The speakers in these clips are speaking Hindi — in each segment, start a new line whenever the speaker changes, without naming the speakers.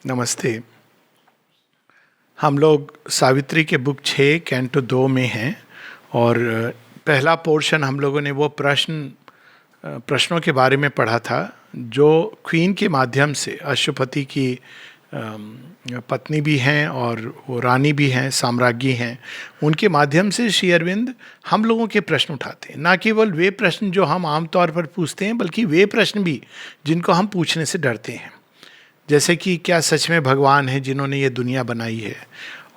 नमस्ते। हम लोग सावित्री के बुक 6 कैंटो 2 में हैं और पहला पोर्शन हम लोगों ने वो प्रश्नों के बारे में पढ़ा था जो क्वीन के माध्यम से, अश्वपति की पत्नी भी हैं और वो रानी भी हैं, साम्राज्ञी हैं, उनके माध्यम से श्री अरविंद हम लोगों के प्रश्न उठाते हैं। ना केवल वे प्रश्न जो हम आमतौर पर पूछते हैं, बल्कि वे प्रश्न भी जिनको हम पूछने से डरते हैं। जैसे कि क्या सच में भगवान है जिन्होंने ये दुनिया बनाई है,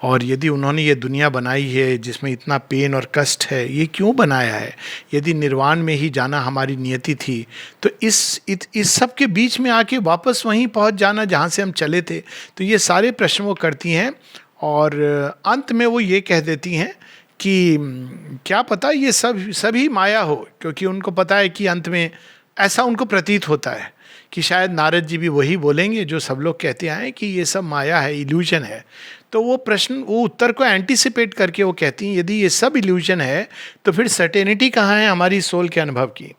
और यदि उन्होंने ये दुनिया बनाई है जिसमें इतना पेन और कष्ट है, ये क्यों बनाया है? यदि निर्वाण में ही जाना हमारी नियति थी तो इस सब के बीच में आके वापस वहीं पहुंच जाना जहाँ से हम चले थे। तो ये सारे प्रश्न वो करती हैं और अंत में वो ये कह देती हैं कि क्या पता ये सभी माया हो, क्योंकि उनको पता है कि अंत में ऐसा उनको प्रतीत होता है कि शायद नारद जी भी वही बोलेंगे जो सब लोग कहते आए कि ये सब माया है, इल्यूजन है। तो वो उत्तर को एंटिसिपेट करके वो कहती हैं यदि ये सब इल्यूजन है तो फिर सर्टेनिटी कहाँ है हमारी सोल के अनुभव की?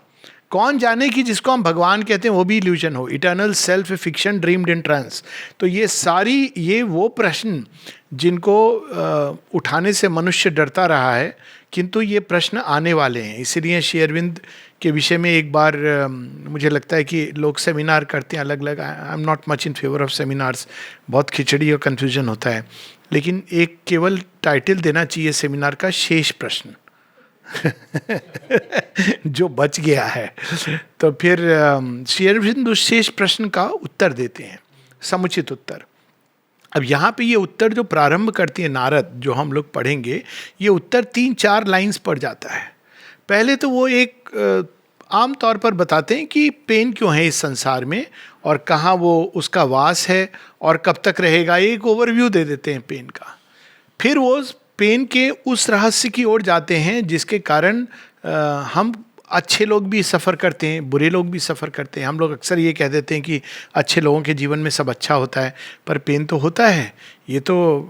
कौन जाने कि जिसको हम भगवान कहते हैं वो भी इल्यूजन हो, eternal self fiction dreamed in trance. तो ये वो प्रश्न जिनको उठाने से मनुष्य डरता रहा है, किंतु ये प्रश्न आने वाले हैं। इसीलिए श्री अरविंद के विषय में एक बार मुझे लगता है कि लोग सेमिनार करते हैं अलग अलग। आई am not much in favour of seminars, बहुत खिचड़ी और कन्फ्यूजन होता है, लेकिन एक केवल टाइटल देना चाहिए सेमिनार का, शेष प्रश्न जो बच गया है। तो फिर श्री अरविंद उस शेष प्रश्न का उत्तर देते हैं, समुचित उत्तर। अब यहाँ पे ये उत्तर जो प्रारंभ करती है नारद, जो हम लोग पढ़ेंगे, ये उत्तर 3-4 लाइंस पढ़ जाता है। पहले तो वो एक आम तौर पर बताते हैं कि पेन क्यों है इस संसार में और कहाँ वो उसका वास है और कब तक रहेगा, एक ओवरव्यू दे देते हैं पेन का। फिर वो पेन के उस रहस्य की ओर जाते हैं जिसके कारण हम अच्छे लोग भी सफ़र करते हैं, बुरे लोग भी सफ़र करते हैं। हम लोग अक्सर ये कह देते हैं कि अच्छे लोगों के जीवन में सब अच्छा होता है, पर पेन तो होता है, ये तो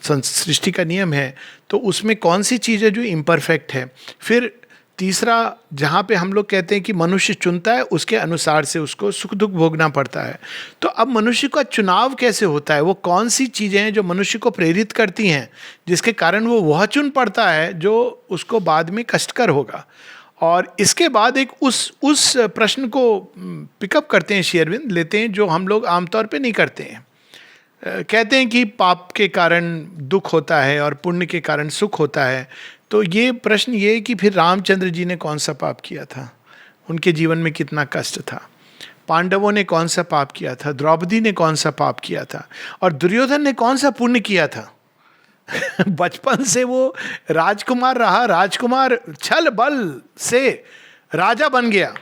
सृष्टि का नियम है। तो उसमें कौन सी चीज़ है जो इम्परफेक्ट है? फिर तीसरा, जहाँ पे हम लोग कहते हैं कि मनुष्य चुनता है, उसके अनुसार से उसको सुख दुख भोगना पड़ता है। तो अब मनुष्य का चुनाव कैसे होता है? वो कौन सी चीज़ें हैं जो मनुष्य को प्रेरित करती हैं जिसके कारण वो वह चुन पड़ता है जो उसको बाद में कष्टकर होगा? और इसके बाद एक उस प्रश्न को पिकअप करते हैं श्री अरविंद, लेते हैं, जो हम लोग आमतौर पे नहीं करते हैं। कहते हैं कि पाप के कारण दुख होता है और पुण्य के कारण सुख होता है। तो ये प्रश्न ये है कि फिर रामचंद्र जी ने कौन सा पाप किया था, उनके जीवन में कितना कष्ट था? पांडवों ने कौन सा पाप किया था? द्रौपदी ने कौन सा पाप किया था? और दुर्योधन ने कौन सा पुण्य किया था? बचपन से वो राजकुमार रहा, राजकुमार छल बल से राजा बन गया,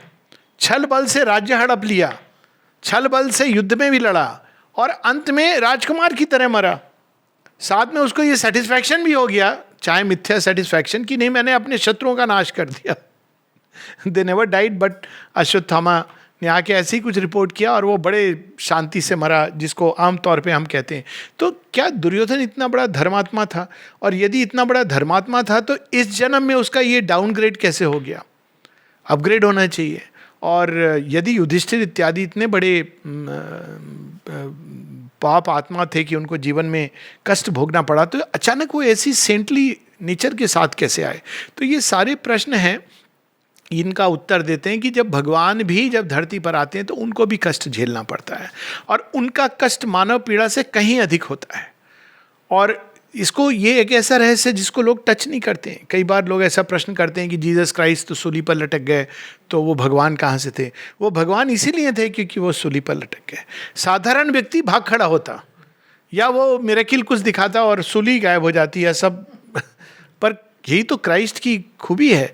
छल बल से राज्य हड़प लिया, छल बल से युद्ध में भी लड़ा और अंत में राजकुमार की तरह मरा। साथ में उसको ये सेटिस्फैक्शन भी हो गया, चाहे मिथ्या सेटिस्फैक्शन, कि नहीं मैंने अपने शत्रुओं का नाश कर दिया। They never died, but Ashwatthama ने आके ऐसे ही कुछ रिपोर्ट किया और वो बड़े शांति से मरा, जिसको आम तौर पे हम कहते हैं। तो क्या दुर्योधन इतना बड़ा धर्मात्मा था? और यदि इतना बड़ा धर्मात्मा था तो इस जन्म में उसका ये डाउनग्रेड कैसे हो गया? अपग्रेड होना चाहिए। और यदि युधिष्ठिर इत्यादि इतने बड़े पाप आत्मा थे कि उनको जीवन में कष्ट भोगना पड़ा, तो अचानक वो ऐसी सेंटली नेचर के साथ कैसे आए? तो ये सारे प्रश्न हैं, इनका उत्तर देते हैं कि जब भगवान भी जब धरती पर आते हैं तो उनको भी कष्ट झेलना पड़ता है, और उनका कष्ट मानव पीड़ा से कहीं अधिक होता है। और इसको ये एक ऐसा रहस्य जिसको लोग टच नहीं करते हैं। कई बार लोग ऐसा प्रश्न करते हैं कि जीसस क्राइस्ट तो सूली पर लटक गए, तो वो भगवान कहाँ से थे? वो भगवान इसीलिए थे क्योंकि वो सूली पर लटक गए। साधारण व्यक्ति भाग खड़ा होता या वो मिरेकल कुछ दिखाता और सूली गायब हो जाती है सब। पर यही तो क्राइस्ट की खूबी है।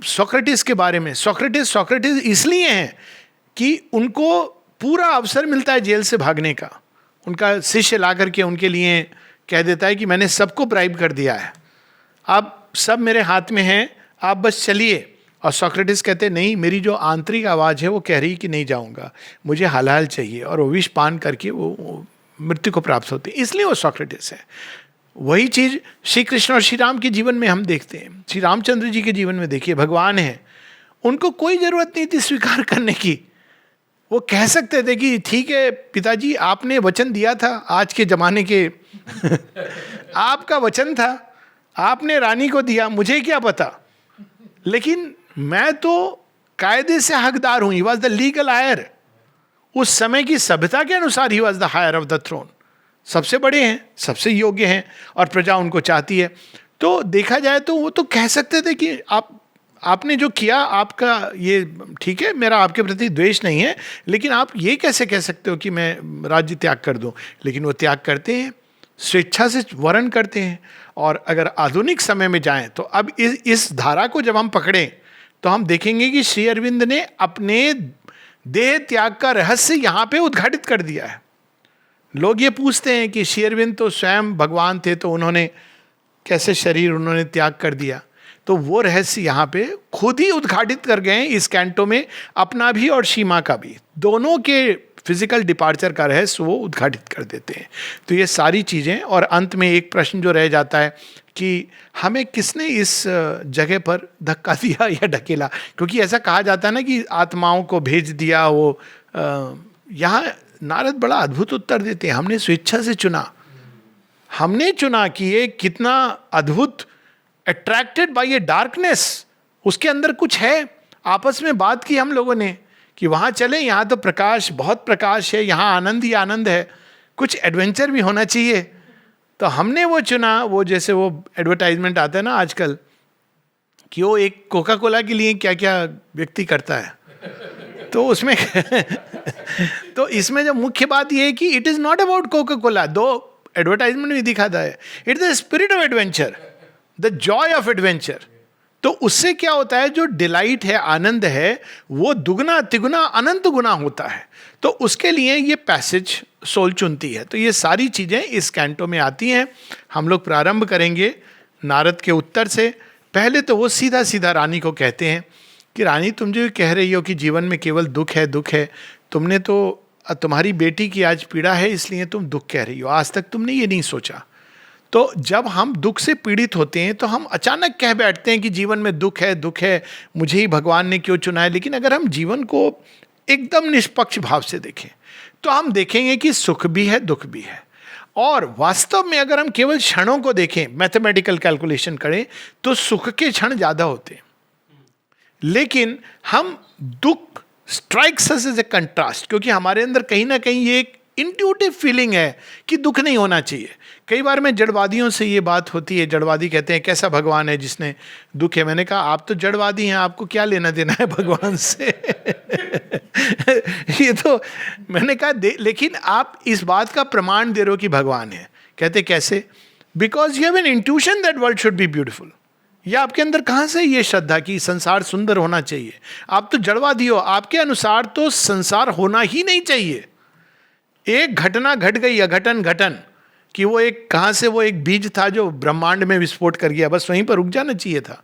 सोक्रेटिस के बारे में, सोक्रेटिस इसलिए हैं कि उनको पूरा अवसर मिलता है जेल से भागने का। उनका शिष्य ला करके उनके लिए कह देता है कि मैंने सबको ब्राइब कर दिया है, अब सब मेरे हाथ में है, आप बस चलिए। और सोक्रेटिस कहते हैं नहीं, मेरी जो आंतरिक आवाज़ है वो कह रही कि नहीं जाऊंगा, मुझे हलाल चाहिए। और वो विष पान करके वो मृत्यु को प्राप्त होते हैं। इसलिए वो सोक्रेटिस है। वही चीज़ श्री कृष्ण और श्री राम के जीवन में हम देखते हैं। श्री रामचंद्र जी के जीवन में देखिए, भगवान है, उनको कोई ज़रूरत नहीं थी स्वीकार करने की। वो कह सकते थे कि ठीक है पिताजी, आपने वचन दिया था, आज के जमाने के आपका वचन था, आपने रानी को दिया, मुझे क्या पता, लेकिन मैं तो कायदे से हकदार हूं. He was the legal heir. उस समय की सभ्यता के अनुसार he was the heir of the throne. सबसे बड़े हैं, सबसे योग्य हैं, और प्रजा उनको चाहती है. तो देखा जाए तो वो तो कह सकते थे कि आपने जो किया, आपका ये ठीक है, मेरा आपके प्रति द्वेष नहीं है, लेकिन आप ये कैसे कह सकते हो कि मैं राज्य त्याग कर दूं. लेकिन वो त्याग करते हैं, स्वेच्छा से वर्ण करते हैं. और अगर आधुनिक समय में जाएं तो अब इस धारा को जब हम पकड़ें तो हम देखेंगे कि श्री अरविंद ने अपने देह त्याग का रहस्य यहां पे उद्घाटित कर दिया है. लोग ये पूछते हैं कि श्री अरविंद तो स्वयं भगवान थे, तो उन्होंने कैसे शरीर उन्होंने त्याग कर दिया. तो वो रहस्य यहाँ पे खुद ही उद्घाटित कर गए हैं इस कैंटो में, अपना भी और सीमा का भी, दोनों के फिजिकल डिपार्चर का रहस्य वो उद्घाटित कर देते हैं. तो ये सारी चीज़ें, और अंत में एक प्रश्न जो रह जाता है कि हमें किसने इस जगह पर धक्का दिया या ढकेला, क्योंकि ऐसा कहा जाता है ना कि आत्माओं को भेज दिया वो. यहाँ नारद बड़ा अद्भुत उत्तर देते हैं, हमने स्वेच्छा से चुना, हमने चुना कि ये कितना अद्भुत, अट्रैक्टेड बाय ए डार्कनेस, उसके अंदर कुछ है. आपस में बात की हम लोगों ने कि वहाँ चले, यहाँ तो प्रकाश, बहुत प्रकाश है, यहाँ आनंद ही आनंद है, कुछ एडवेंचर भी होना चाहिए. तो हमने वो चुना. वो जैसे वो एडवर्टाइजमेंट आता है ना आजकल कि वो एक कोका कोला के लिए क्या क्या व्यक्ति करता है, तो उसमें तो इसमें जो मुख्य बात ये है कि it is not about Coca Cola, दो एडवर्टाइजमेंट भी दिखाता है, it is the spirit of adventure, the Joy of adventure. तो उससे क्या होता है, जो डिलाइट है, आनंद है, वो दुगना तिगुना अनंत गुना होता है. तो उसके लिए ये पैसेज सोल चुनती है. तो ये सारी चीज़ें इस कैंटो में आती हैं. हम लोग प्रारंभ करेंगे नारद के उत्तर से. पहले तो वो सीधा सीधा रानी को कहते हैं कि रानी, तुम जो कह रही हो कि जीवन में केवल दुख है, दुख है, तुमने तो, तुम्हारी बेटी की आज पीड़ा है इसलिए तुम दुख कह रही हो, आज तक तुमने ये नहीं सोचा. तो जब हम दुख से पीड़ित होते हैं तो हम अचानक कह बैठते हैं कि जीवन में दुख है, दुख है, मुझे ही भगवान ने क्यों चुना है. लेकिन अगर हम जीवन को एकदम निष्पक्ष भाव से देखें तो हम देखेंगे कि सुख भी है, दुख भी है. और वास्तव में अगर हम केवल क्षणों को देखें, मैथमेटिकल कैलकुलेशन करें, तो सुख के क्षण ज़्यादा होते हैं. लेकिन हम दुख strikes us as a contrast, क्योंकि हमारे अंदर कहीं ना कहीं ये एक इंट्यूटिव फीलिंग है कि दुख नहीं होना चाहिए. कई बार में जड़वादियों से ये बात होती है, जड़वादी कहते हैं कैसा भगवान है जिसने दुख है. मैंने कहा आप तो जड़वादी हैं, आपको क्या लेना देना है भगवान से. ये तो मैंने कहा लेकिन आप इस बात का प्रमाण दे रहे हो कि भगवान है. कहते कैसे? Because you have an intuition that world should be beautiful. या आपके अंदर कहाँ से ये श्रद्धा कि संसार सुंदर होना चाहिए? आप तो जड़वादी हो, आपके अनुसार तो संसार होना ही नहीं चाहिए. एक घटना घट गई, अघटन घटन, कि वो एक कहाँ से वो एक बीज था जो ब्रह्मांड में विस्फोट कर गया, बस वहीं पर रुक जाना चाहिए था.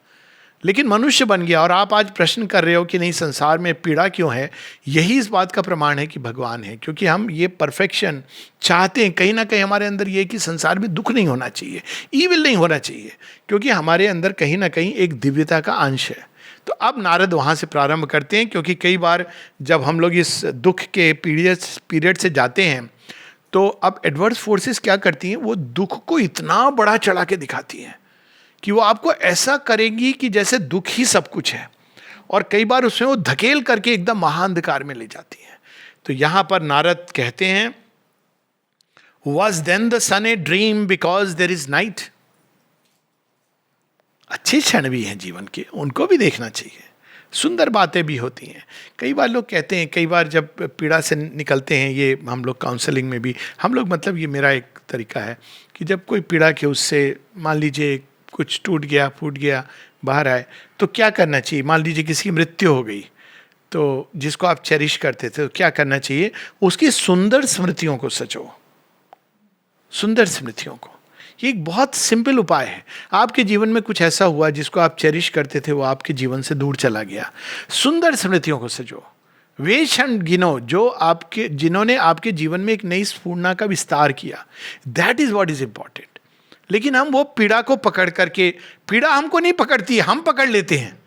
लेकिन मनुष्य बन गया. और आप आज प्रश्न कर रहे हो कि नहीं संसार में पीड़ा क्यों है. यही इस बात का प्रमाण है कि भगवान है, क्योंकि हम ये परफेक्शन चाहते हैं. कहीं ना कहीं हमारे अंदर ये कि संसार में दुख नहीं होना चाहिए, ईविल नहीं होना चाहिए, क्योंकि हमारे अंदर कहीं ना कहीं एक दिव्यता का अंश है. तो अब नारद वहाँ से प्रारंभ करते हैं, क्योंकि कई बार जब हम लोग इस दुख के पीरियड से जाते हैं तो अब एडवर्स फोर्सेस क्या करती हैं, वो दुख को इतना बड़ा चढ़ा के दिखाती हैं कि वो आपको ऐसा करेंगी कि जैसे दुख ही सब कुछ है. और कई बार उसमें वो धकेल करके एकदम महाअंधकार में ले जाती हैं. तो यहाँ पर नारद कहते हैं, Was then the sun a dream because there is night? अच्छे क्षण भी हैं जीवन के, उनको भी देखना चाहिए, सुंदर बातें भी होती हैं. कई बार लोग कहते हैं, कई बार जब पीड़ा से निकलते हैं, ये हम लोग काउंसलिंग में भी हम लोग, मतलब ये मेरा एक तरीका है कि जब कोई पीड़ा के उससे मान लीजिए कुछ टूट गया, फूट गया, बाहर आए, तो क्या करना चाहिए. मान लीजिए किसी की मृत्यु हो गई, तो जिसको आप चेरिश करते थे, तो क्या करना चाहिए, उसकी सुंदर स्मृतियों को सजो, सुंदर स्मृतियों को. ये एक बहुत सिंपल उपाय है. आपके जीवन में कुछ ऐसा हुआ जिसको आप चेरिश करते थे, वो आपके जीवन से दूर चला गया, सुंदर स्मृतियों को सजो. वे क्षण गिनो जो आपके, जिन्होंने आपके जीवन में एक नई स्फूर्णा का विस्तार किया. That is what is important. लेकिन हम वो पीड़ा को पकड़ करके, पीड़ा हमको नहीं पकड़ती है, हम पकड़ लेते हैं.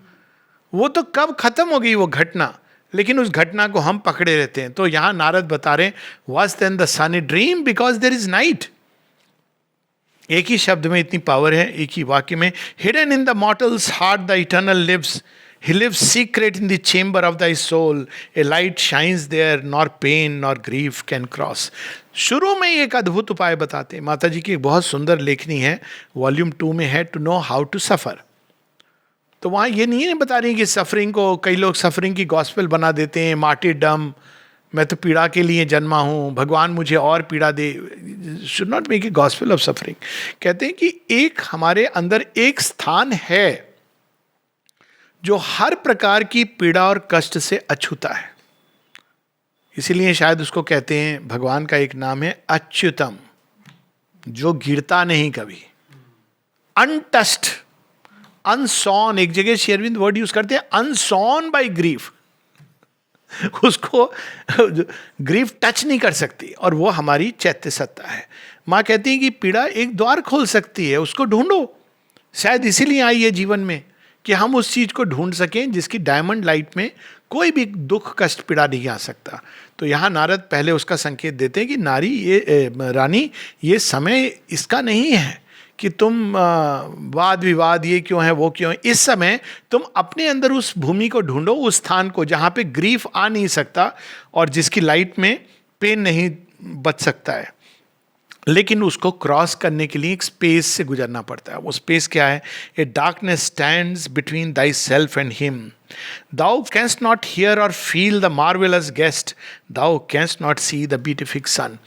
वो तो कब खत्म हो गई वो घटना, लेकिन उस घटना को हम पकड़े रहते हैं। तो यहां नारद बता रहे हैं, was then the sun a dream because there is night. एक ही शब्द में इतनी पावर है, एक ही वाक्य में। Hidden in the mortal's heart the eternal lives, he lives secret in the chamber of thy soul, a light shines there, nor pain nor grief can cross. शुरू में एक अद्भुत उपाय बताते हैं। माता जी की एक बहुत सुंदर लेखनी है, वॉल्यूम 2 में है, to know how to suffer. तो वहाँ ये नहीं है बता रही कि सफरिंग को, कई लोग सफरिंग की गॉस्पेल बना देते हैं, मार्टिरडम, मैं तो पीड़ा के लिए जन्मा हूँ, भगवान मुझे और पीड़ा दे। Should not make a gospel of suffering. कहते हैं कि एक हमारे अंदर एक स्थान है जो हर प्रकार की पीड़ा और कष्ट से अछूता है। इसीलिए शायद उसको कहते हैं, भगवान का एक नाम है अच्युतम, जो गिरता नहीं कभी, अनटस्ट, अनसॉन। एक जगह श्री अरविंद वर्ड यूज करते हैं, अनसॉन बाय ग्रीफ। उसको ग्रीफ टच नहीं कर सकती, और वो हमारी चैत्य सत्ता है। माँ कहती है कि पीड़ा एक द्वार खोल सकती है, उसको ढूंढो। शायद इसीलिए आई है जीवन में कि हम उस चीज को ढूंढ सकें जिसकी डायमंड लाइट में कोई भी दुख कष्ट पीड़ा नहीं आ सकता। तो यहाँ नारद पहले उसका संकेत देते हैं कि नारी, ये रानी, ये समय इसका नहीं है कि तुम वाद विवाद ये क्यों है वो क्यों है। इस समय तुम अपने अंदर उस भूमि को ढूंढो, उस स्थान को जहाँ पे ग्रीफ आ नहीं सकता और जिसकी लाइट में पेन नहीं बच सकता है, लेकिन उसको क्रॉस करने के लिए एक स्पेस से गुजरना पड़ता है। वो स्पेस क्या है? A darkness stands between thy self and him, thou canst not hear or feel the marvellous guest, thou canst not see the beatific sun.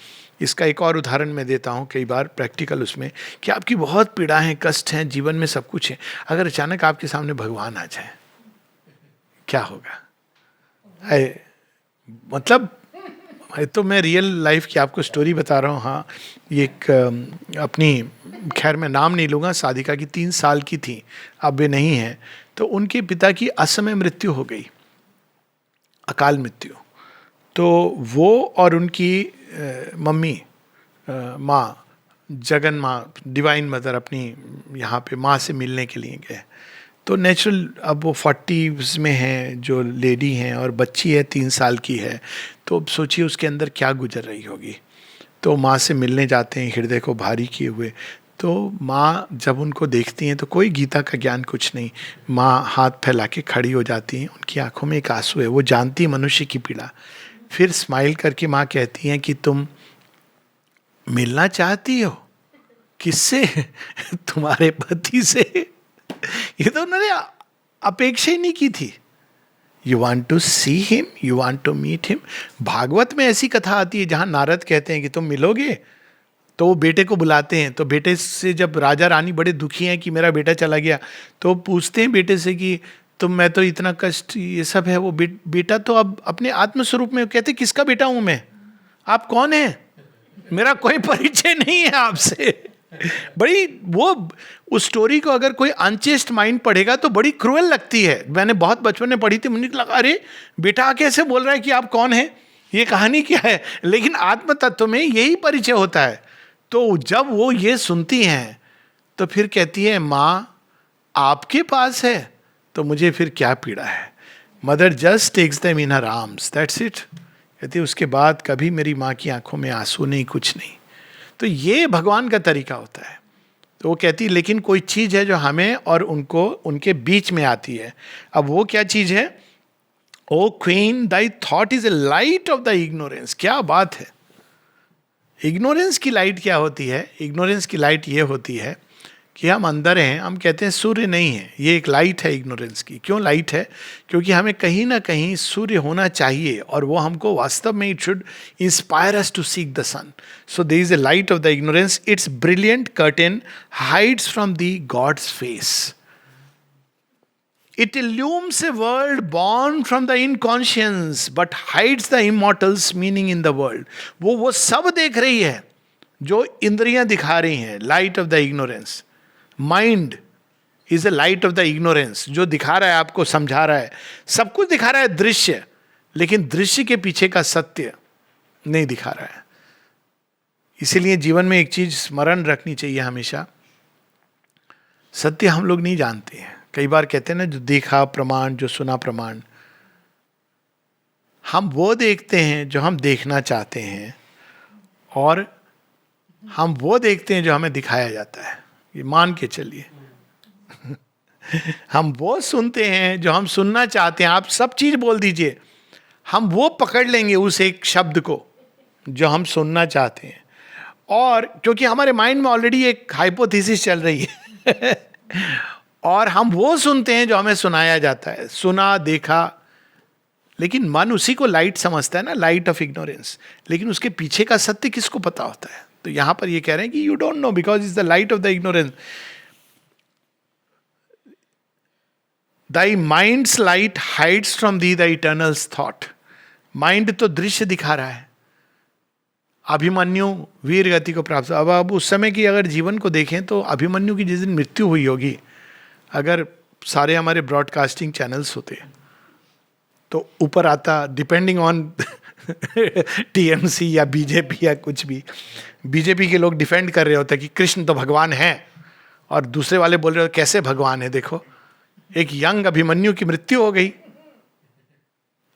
इसका एक और उदाहरण मैं देता हूँ कई बार प्रैक्टिकल उसमें, कि आपकी बहुत पीड़ा है, कष्ट हैं, जीवन में सब कुछ है, अगर अचानक आपके सामने भगवान आ जाए, क्या होगा? मतलब तो मैं रियल लाइफ की आपको स्टोरी बता रहा हूँ। हाँ, ये एक अपनी, खैर मैं नाम नहीं लूँगा, साधिका की 3 साल की थी, अब वे नहीं है। तो उनके पिता की असमय मृत्यु हो गई, अकाल मृत्यु। तो वो और उनकी मम्मी, माँ, जगन माँ, डिवाइन मदर, अपनी यहाँ पे माँ से मिलने के लिए गए। तो नेचुरल, अब वो 40s में हैं जो लेडी हैं, और बच्ची है 3 साल की है, तो अब सोचिए उसके अंदर क्या गुजर रही होगी। तो माँ से मिलने जाते हैं हृदय को भारी किए हुए। तो माँ जब उनको देखती हैं तो कोई गीता का ज्ञान कुछ नहीं, माँ हाथ फैला के खड़ी हो जाती हैं, उनकी आंखों में एक आंसू है, वो जानती मनुष्य की पीड़ा। फिर स्माइल करके माँ कहती हैं कि तुम मिलना चाहती हो, किससे? तुम्हारे पति से। ये तो उन्होंने अपेक्षा ही नहीं की थी। You want to see him, you want to meet him. Bhagavat में ऐसी कथा आती है जहां नारद कहते हैं कि तुम मिलोगे, तो वो बेटे को बुलाते हैं। तो बेटे से, जब राजा रानी बड़े दुखी हैं कि मेरा बेटा चला गया, तो पूछते हैं बेटे से कि तुम, मैं तो इतना कष्ट ये सब है। वो बेटा तो अब अपने आत्मस्वरूप में कहते, किसका बेटा हूं मैं, आप कौन है, मेरा कोई परिचय नहीं है आपसे। बड़ी वो, उस स्टोरी को अगर कोई अनचेस्ट माइंड पढ़ेगा तो बड़ी क्रूएल लगती है। मैंने बहुत बचपन में पढ़ी थी, मुझे लगा अरे बेटा कैसे बोल रहा है कि आप कौन हैं, ये कहानी क्या है। लेकिन आत्म तत्व में यही परिचय होता है। तो जब वो ये सुनती हैं तो फिर कहती है, माँ आपके पास है तो मुझे फिर क्या पीड़ा है। Mother just takes them in her arms, that's it. कहती है उसके बाद कभी मेरी माँ की आंखों में आंसू नहीं, कुछ नहीं। तो ये भगवान का तरीका होता है। तो वो कहती है लेकिन कोई चीज़ है जो हमें और उनको, उनके बीच में आती है। अब वो क्या चीज़ है? O queen, thy thought is a light of the ignorance. क्या बात है! इग्नोरेंस की लाइट क्या होती है? इग्नोरेंस की लाइट ये होती है कि हम अंदर हैं, हम कहते हैं सूर्य नहीं है, ये एक लाइट है इग्नोरेंस की। क्यों लाइट है? क्योंकि हमें कहीं ना कहीं सूर्य होना चाहिए, और वो हमको वास्तव में, it should inspire us to seek the sun. So there is a light of the ignorance, it's brilliant curtain hides from the God's face, it illumes a world born from the inconscience but hides the immortal's meaning in the world। वो सब देख रही है जो इंद्रियां दिखा रही हैं, light of the ignorance. Mind is a light of the ignorance, जो दिखा रहा है, आपको समझा रहा है, सब कुछ दिखा रहा है दृश्य, लेकिन दृश्य के पीछे का सत्य नहीं दिखा रहा है। इसीलिए जीवन में एक चीज स्मरण रखनी चाहिए हमेशा, सत्य हम लोग नहीं जानते हैं। कई बार कहते हैं ना, जो देखा प्रमाण, जो सुना प्रमाण। हम वो देखते हैं जो हम देखना चाहते हैं, और हम वो देखते हैं जो हमें दिखाया जाता है। ये मान के चलिए। हम वो सुनते हैं जो हम सुनना चाहते हैं। आप सब चीज बोल दीजिए, हम वो पकड़ लेंगे उस एक शब्द को जो हम सुनना चाहते हैं। और क्योंकि हमारे माइंड में ऑलरेडी एक हाइपोथेसिस चल रही है और हम वो सुनते हैं जो हमें सुनाया जाता है, सुना देखा। लेकिन मन उसी को लाइट समझता है ना, लाइट ऑफ इग्नोरेंस। लेकिन उसके पीछे का सत्य किसको पता होता है? तो यहां पर ये कह रहे हैं कि you don't know because is the light of the ignorance. Thy mind's light hides from thee the Eternal's thought. Mind तो दृश्य दिखा रहा है, अभिमन्यु वीर गति को प्राप्त। अब उस समय की अगर जीवन को देखें तो अभिमन्यु की जिस दिन मृत्यु हुई होगी, अगर सारे हमारे ब्रॉडकास्टिंग चैनल्स होते तो ऊपर आता, डिपेंडिंग ऑन टीएमसी या बीजेपी या कुछ भी, बीजेपी के लोग डिफेंड कर रहे होते कि कृष्ण तो भगवान है, और दूसरे वाले बोल रहे हो कैसे भगवान है, देखो एक यंग अभिमन्यु की मृत्यु हो गई।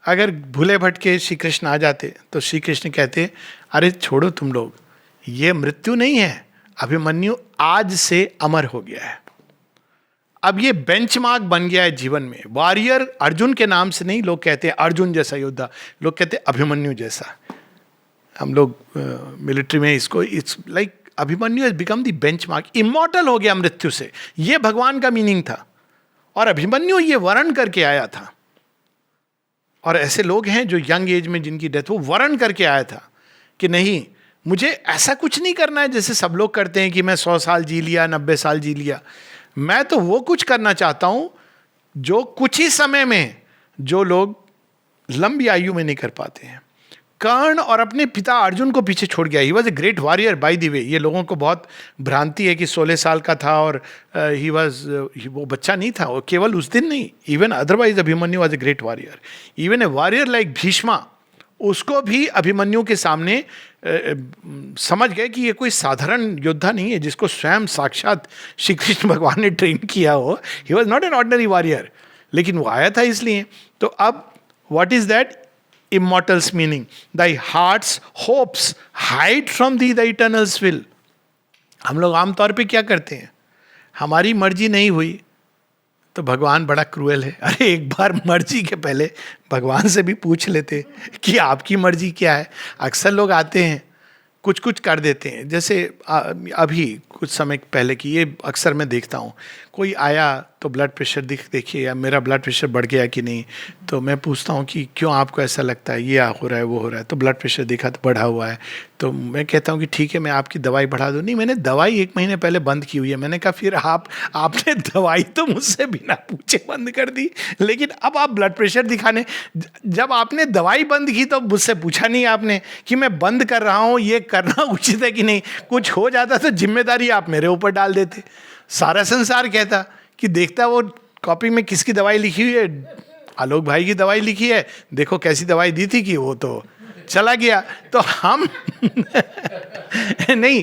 अगर भूले भटके श्री कृष्ण आ जाते तो श्री कृष्ण कहते अरे छोड़ो तुम लोग, ये मृत्यु नहीं है, अभिमन्यु आज से अमर हो गया है। अब ये बेंचमार्क बन गया है जीवन में। वॉरियर अर्जुन के नाम से नहीं लोग कहते अर्जुन जैसा योद्धा, लोग कहते अभिमन्यु जैसा। हम लोग मिलिट्री में इसको, it's like Abhimanyu has become the benchmark, immortal हो गया मृत्यु से। ये भगवान का मीनिंग था, और अभिमन्यु ये वर्ण करके आया था। और ऐसे लोग हैं जो यंग एज में जिनकी डेथ, वो वर्ण करके आया था कि नहीं, मुझे ऐसा कुछ नहीं करना है जैसे सब लोग करते हैं कि मैं 100 साल जी लिया, 90 साल जी लिया। मैं तो वो कुछ करना चाहता हूं जो कुछ ही समय में जो लोग लंबी आयु में नहीं कर पाते हैं। कर्ण और अपने पिता अर्जुन को पीछे छोड़ गया। He was a great warrior by the way. ये लोगों को बहुत भ्रांति है कि 16 साल का था और ही वॉज, वो बच्चा नहीं था। वो केवल उस दिन नहीं, even otherwise Abhimanyu was a great warrior. Even a warrior like Bheeshma, उसको भी अभिमन्यु के सामने समझ गए कि ये कोई साधारण योद्धा नहीं है जिसको स्वयं साक्षात श्री कृष्ण भगवान ने ट्रेन किया हो। He was not an ordinary warrior, लेकिन वो आया था इसलिए। तो अब what is that? Immortal's meaning, thy heart's hopes hide from thee the Eternal's will. हम लोग आमतौर पे क्या करते हैं, हमारी मर्जी नहीं हुई तो भगवान बड़ा क्रूएल है। अरे एक बार मर्जी के पहले भगवान से भी पूछ लेते कि आपकी मर्जी क्या है। अक्सर लोग आते हैं कुछ कुछ कर देते हैं। जैसे अभी कुछ समय पहले की ये अक्सर मैं देखता हूँ, कोई आया तो ब्लड प्रेशर देखिए या मेरा ब्लड प्रेशर बढ़ गया कि नहीं, तो मैं पूछता हूँ कि क्यों आपको ऐसा लगता है, ये हो रहा है वो हो रहा है, तो ब्लड प्रेशर देखा तो बढ़ा हुआ है। तो मैं कहता हूँ कि ठीक है मैं आपकी दवाई बढ़ा दूँ। नहीं, मैंने दवाई 1 महीने पहले बंद की हुई है। मैंने कहा फिर आपने दवाई तो मुझसे बिना पूछे बंद कर दी, लेकिन अब आप ब्लड प्रेशर दिखाने, जब आपने दवाई बंद की तो मुझसे पूछा नहीं आपने कि मैं बंद कर रहा हूँ, ये करना उचित है कि नहीं। कुछ हो जाता तो जिम्मेदारी आप मेरे ऊपर डाल देते। सारा संसार कहता कि देखता वो कॉपी में किसकी दवाई लिखी हुई है, आलोक भाई की दवाई लिखी है, देखो कैसी दवाई दी थी कि वो तो चला गया। तो हम नहीं,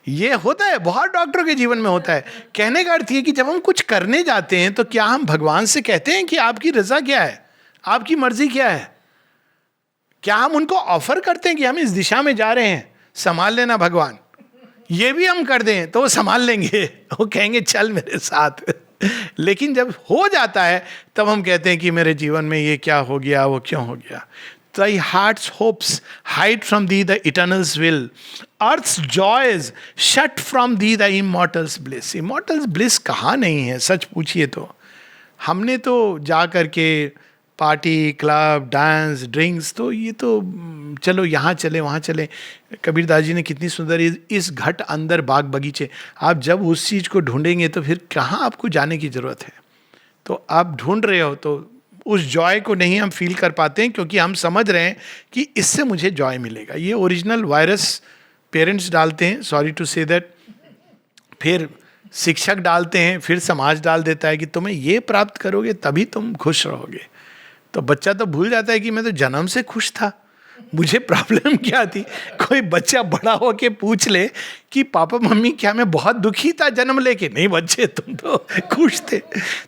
ये होता है, बहुत डॉक्टरों के जीवन में होता है। कहने का अर्थ ये कि जब हम कुछ करने जाते हैं तो क्या हम भगवान से कहते हैं कि आपकी रजा क्या है, आपकी मर्जी क्या है? क्या हम उनको ऑफर करते हैं कि हम इस दिशा में जा रहे हैं, संभाल लेना भगवान? ये भी हम कर दें तो वो संभाल लेंगे, वो कहेंगे चल मेरे साथ। लेकिन जब हो जाता है तब हम कहते हैं कि मेरे जीवन में ये क्या हो गया, वो क्यों हो गया। Thy heart's hopes hide from thee the eternal's will. Earth's joys shut from thee the immortal's bliss. Immortal's bliss कहाँ नहीं है, सच पूछिए तो। हमने तो जा करके पार्टी, क्लब, डांस, ड्रिंक्स, तो ये तो चलो यहाँ चले वहाँ चले। कबीरदास जी ने कितनी सुंदर इस घट अंदर बाग बगीचे। आप जब उस चीज़ को ढूंढेंगे तो फिर कहाँ आपको जाने की ज़रूरत है। तो आप ढूंढ रहे हो तो उस जॉय को नहीं हम फील कर पाते हैं, क्योंकि हम समझ रहे हैं कि इससे मुझे जॉय मिलेगा। ये ओरिजिनल वायरस पेरेंट्स डालते हैं, सॉरी टू से दैट, फिर शिक्षक डालते हैं, फिर समाज डाल देता है कि तुम्हें ये प्राप्त करोगे तभी तुम खुश रहोगे। तो बच्चा तो भूल जाता है कि मैं तो जन्म से खुश था, मुझे प्रॉब्लम क्या थी, कोई बच्चा बड़ा होके पूछ ले कि पापा मम्मी क्या मैं बहुत दुखी था जन्म लेके? नहीं बच्चे, तुम तो खुश थे।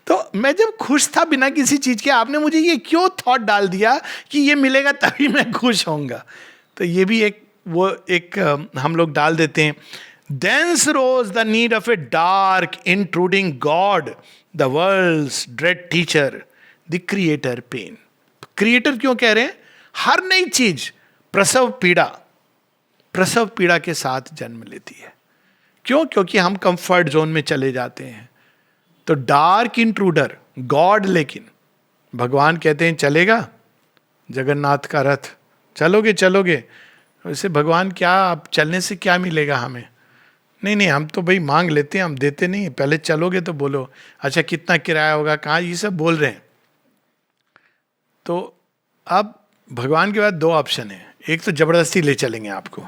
तो मैं जब खुश था बिना किसी चीज के, आपने मुझे ये क्यों थॉट डाल दिया कि ये मिलेगा तभी मैं खुश होऊंगा? तो ये भी एक हम लोग डाल देते हैं। Thence rose the need of a dark, intruding God, the world's dread teacher, the creator pain. Creator क्यों कह रहे हैं? हर नई चीज प्रसव पीड़ा के साथ जन्म लेती है। क्यों? क्योंकि हम कंफर्ट जोन में चले जाते हैं। तो डार्क इंट्रूडर गॉड, लेकिन भगवान कहते हैं चलेगा जगन्नाथ का रथ, चलोगे। वैसे भगवान क्या, आप चलने से क्या मिलेगा हमें? नहीं, हम तो भाई मांग लेते हैं, हम देते नहीं, पहले चलोगे तो बोलो। अच्छा कितना किराया होगा, कहाँ, ये सब बोल रहे हैं। तो अब भगवान के बाद दो ऑप्शन है। एक तो जबरदस्ती ले चलेंगे आपको,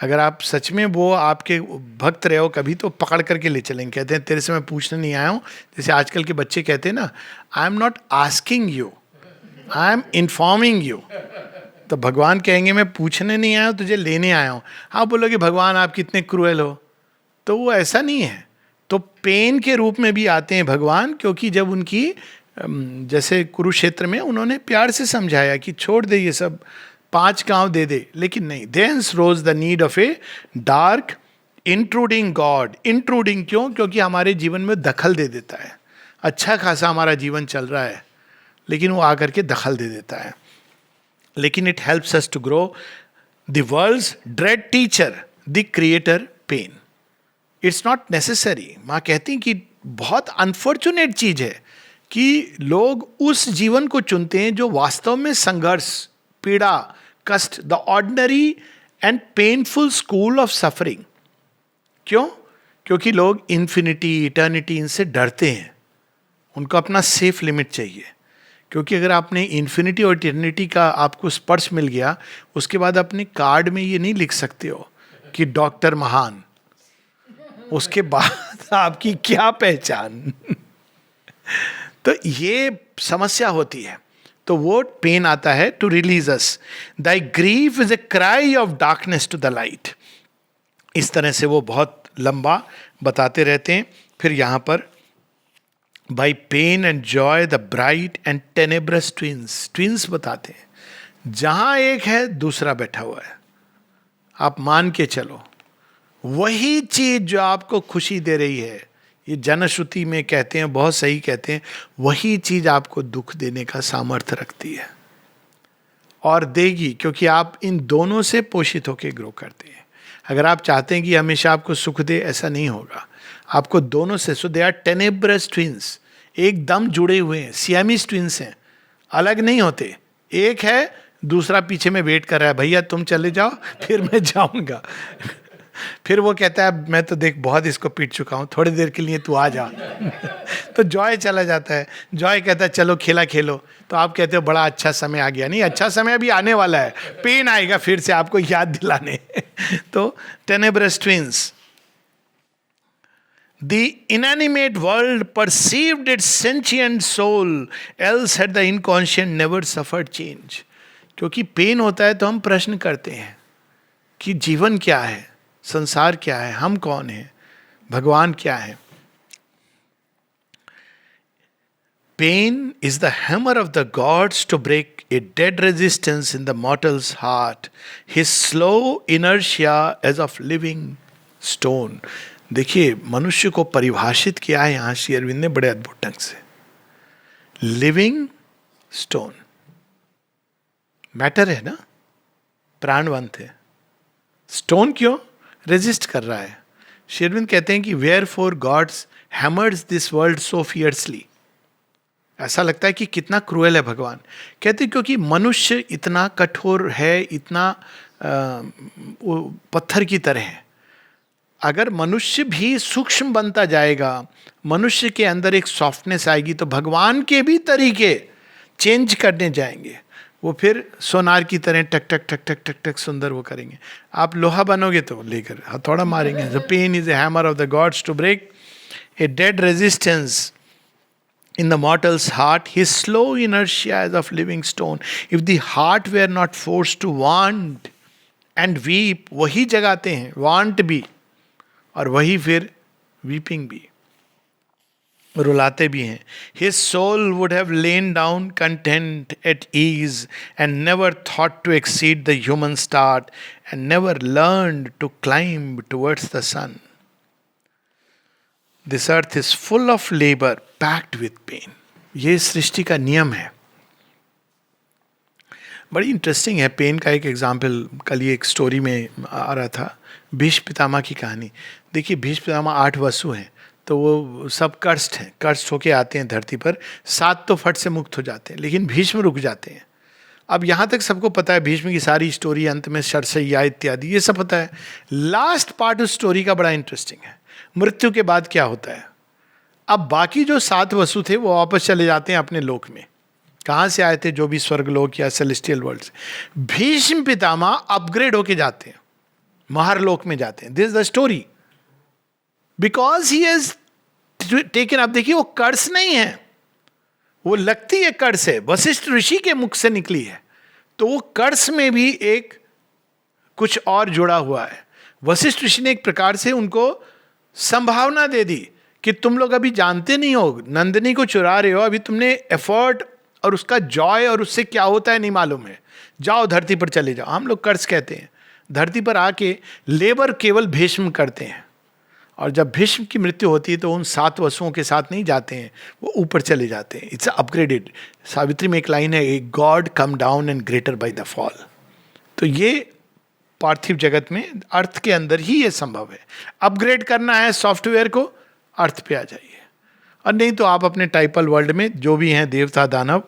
अगर आप सच में वो आपके भक्त रहे हो कभी तो पकड़ करके ले चलेंगे। कहते हैं तेरे से मैं पूछने नहीं आया हूँ, जैसे आजकल के बच्चे कहते हैं ना, आई am not asking you, I am informing you. तो भगवान कहेंगे मैं पूछने नहीं आया हूँ, तुझे लेने आया हूँ। आप बोलोगे भगवान आप कितने क्रूएल हो, तो वो ऐसा नहीं है। तो पेन के रूप में भी आते हैं भगवान, क्योंकि जब उनकी जैसे कुरुक्षेत्र में उन्होंने प्यार से समझाया कि छोड़ दे ये सब, 5 गांव दे दे, लेकिन नहीं। Thence rose the need of a dark intruding god. Intruding क्यों? क्योंकि हमारे जीवन में दखल दे देता है। अच्छा खासा हमारा जीवन चल रहा है, लेकिन वो आकर के दखल दे देता है। लेकिन it helps us to grow. The world's dread teacher, the creator pain. It's not necessary. माँ कहती हैं कि बहुत अनफॉर्चुनेट चीज है कि लोग उस जीवन को चुनते हैं जो वास्तव में संघर्ष, पीड़ा, कष्ट, the ordinary and painful school of suffering. क्यों? क्योंकि लोग इन्फिनिटी, इटर्निटी, इनसे डरते हैं। उनको अपना सेफ लिमिट चाहिए। क्योंकि अगर आपने इन्फिनिटी और इटर्निटी का आपको स्पर्श मिल गया, उसके बाद अपने कार्ड में ये नहीं लिख सकते हो कि डॉक्टर महान, उसके बाद आपकी क्या पहचान। तो ये समस्या होती है। तो वो पेन आता है to release us. Thy grief is a cry of darkness to the light. इस तरह से वो बहुत लंबा बताते रहते हैं। फिर यहां पर by pain and joy the bright and tenebrous twins. Twins बताते हैं, जहां एक है दूसरा बैठा हुआ है। आप मान के चलो वही चीज जो आपको खुशी दे रही है, ये जनश्रुति में कहते हैं, बहुत सही कहते हैं, वही चीज आपको दुख देने का सामर्थ्य रखती है और देगी, क्योंकि आप इन दोनों से पोषित होकर ग्रो करते हैं। अगर आप चाहते हैं कि हमेशा आपको सुख दे, ऐसा नहीं होगा। आपको दोनों से, सो दे आर टेनेब्रस ट्विंस, एकदम जुड़े हुए हैं। सियामीज ट्विंस हैं, अलग नहीं होते। एक है, दूसरा पीछे में वेट कर रहा है, भैया तुम चले जाओ फिर मैं जाऊंगा। फिर वो कहता है मैं तो देख बहुत इसको पीट चुका हूं, थोड़ी देर के लिए तू आ जा। तो जॉय चला जाता है। जॉय कहता है चलो खेला खेलो, तो आप कहते हो बड़ा अच्छा समय आ गया। नहीं, अच्छा समय अभी आने वाला है, पेन आएगा फिर से आपको याद दिलाने। तो tenebrous twins. The inanimate world perceived its sentient soul, else had the inconscient never suffered change. क्योंकि पेन होता है तो हम प्रश्न करते हैं कि जीवन क्या है, संसार क्या है, हम कौन हैं, भगवान क्या है। Pain is the hammer of the gods to break a dead resistance in the mortal's heart, his slow inertia as of living stone. देखिए, मनुष्य को परिभाषित किया है यहां श्री अरविंद ने बड़े अद्भुत ढंग से। लिविंग स्टोन, मैटर है ना, प्राणवंत है। स्टोन क्यों? रेजिस्ट कर रहा है। श्री अरविंद कहते हैं कि wherefore God's hammers this world so fiercely. ऐसा लगता है कि कितना क्रूएल है भगवान। कहते हैं क्योंकि मनुष्य इतना कठोर है, इतना पत्थर की तरह है। अगर मनुष्य भी सूक्ष्म बनता जाएगा, मनुष्य के अंदर एक सॉफ्टनेस आएगी, तो भगवान के भी तरीके चेंज करने जाएंगे। वो फिर सोनार की तरह टक टक टक टक टक टक सुंदर वो करेंगे। आप लोहा बनोगे तो लेकर हथौड़ा मारेंगे। The pain is a hammer of the gods to break a dead resistance in the mortal's heart, his slow inertia as of living stone. If the heart were not forced to want and weep, वही जगाते हैं want भी, और वही फिर weeping भी, रुलाते भी हैं. His soul would have lain down content at ease and never thought to exceed the human start and never learned to climb towards the sun. This earth is full of labor packed with pain. ये सृष्टि का नियम है. बड़ी इंटरेस्टिंग है. पेन का एक एग्जाम्पल कल ही एक स्टोरी में आ रहा था, भीष्म पितामह की कहानी. देखिए, भीष्म पितामह 8 वसु हैं, तो वो सब कर्स्ट हैं, कर्स्ट होके आते हैं धरती पर. 7 तो फट से मुक्त हो जाते हैं, लेकिन भीष्म रुक जाते हैं. अब यहाँ तक सबको पता है भीष्म की सारी स्टोरी, अंत में शरसैया इत्यादि ये सब पता है. लास्ट पार्ट उस स्टोरी का बड़ा इंटरेस्टिंग है. मृत्यु के बाद क्या होता है? अब बाकी जो 7 वसु थे वो वापस चले जाते हैं अपने लोक में. कहाँ से आए थे? जो भी स्वर्गलोक या सेलेस्टियल वर्ल्ड से. भीष्म पितामह अपग्रेड होके जाते हैं, महारलोक में जाते हैं. This is the story, because he has taken. अब देखिए, वो कर्स नहीं है, वो लगती है कर्स है, वशिष्ठ ऋषि के मुख से निकली है, तो वो कर्स में भी एक कुछ और जुड़ा हुआ है. वशिष्ठ ऋषि ने एक प्रकार से उनको संभावना दे दी कि तुम लोग अभी जानते नहीं हो, नंदिनी को चुरा रहे हो, अभी तुमने एफर्ट और उसका जॉय और उससे क्या होता है नहीं मालूम है, जाओ धरती पर चले जाओ. हम लोग कर्स कहते हैं. धरती पर आके लेबर केवल भीष्म करते हैं, और जब भीष्म की मृत्यु होती है तो उन 7 वसुओं के साथ नहीं जाते हैं, वो ऊपर चले जाते हैं. It's upgraded. सावित्री में एक लाइन है, a god come down and greater by the fall. तो ये पार्थिव जगत में अर्थ के अंदर ही ये संभव है. अपग्रेड करना है सॉफ्टवेयर को, अर्थ पे आ जाइए. और नहीं तो आप अपने टाइपल वर्ल्ड में जो भी हैं देवता दानव,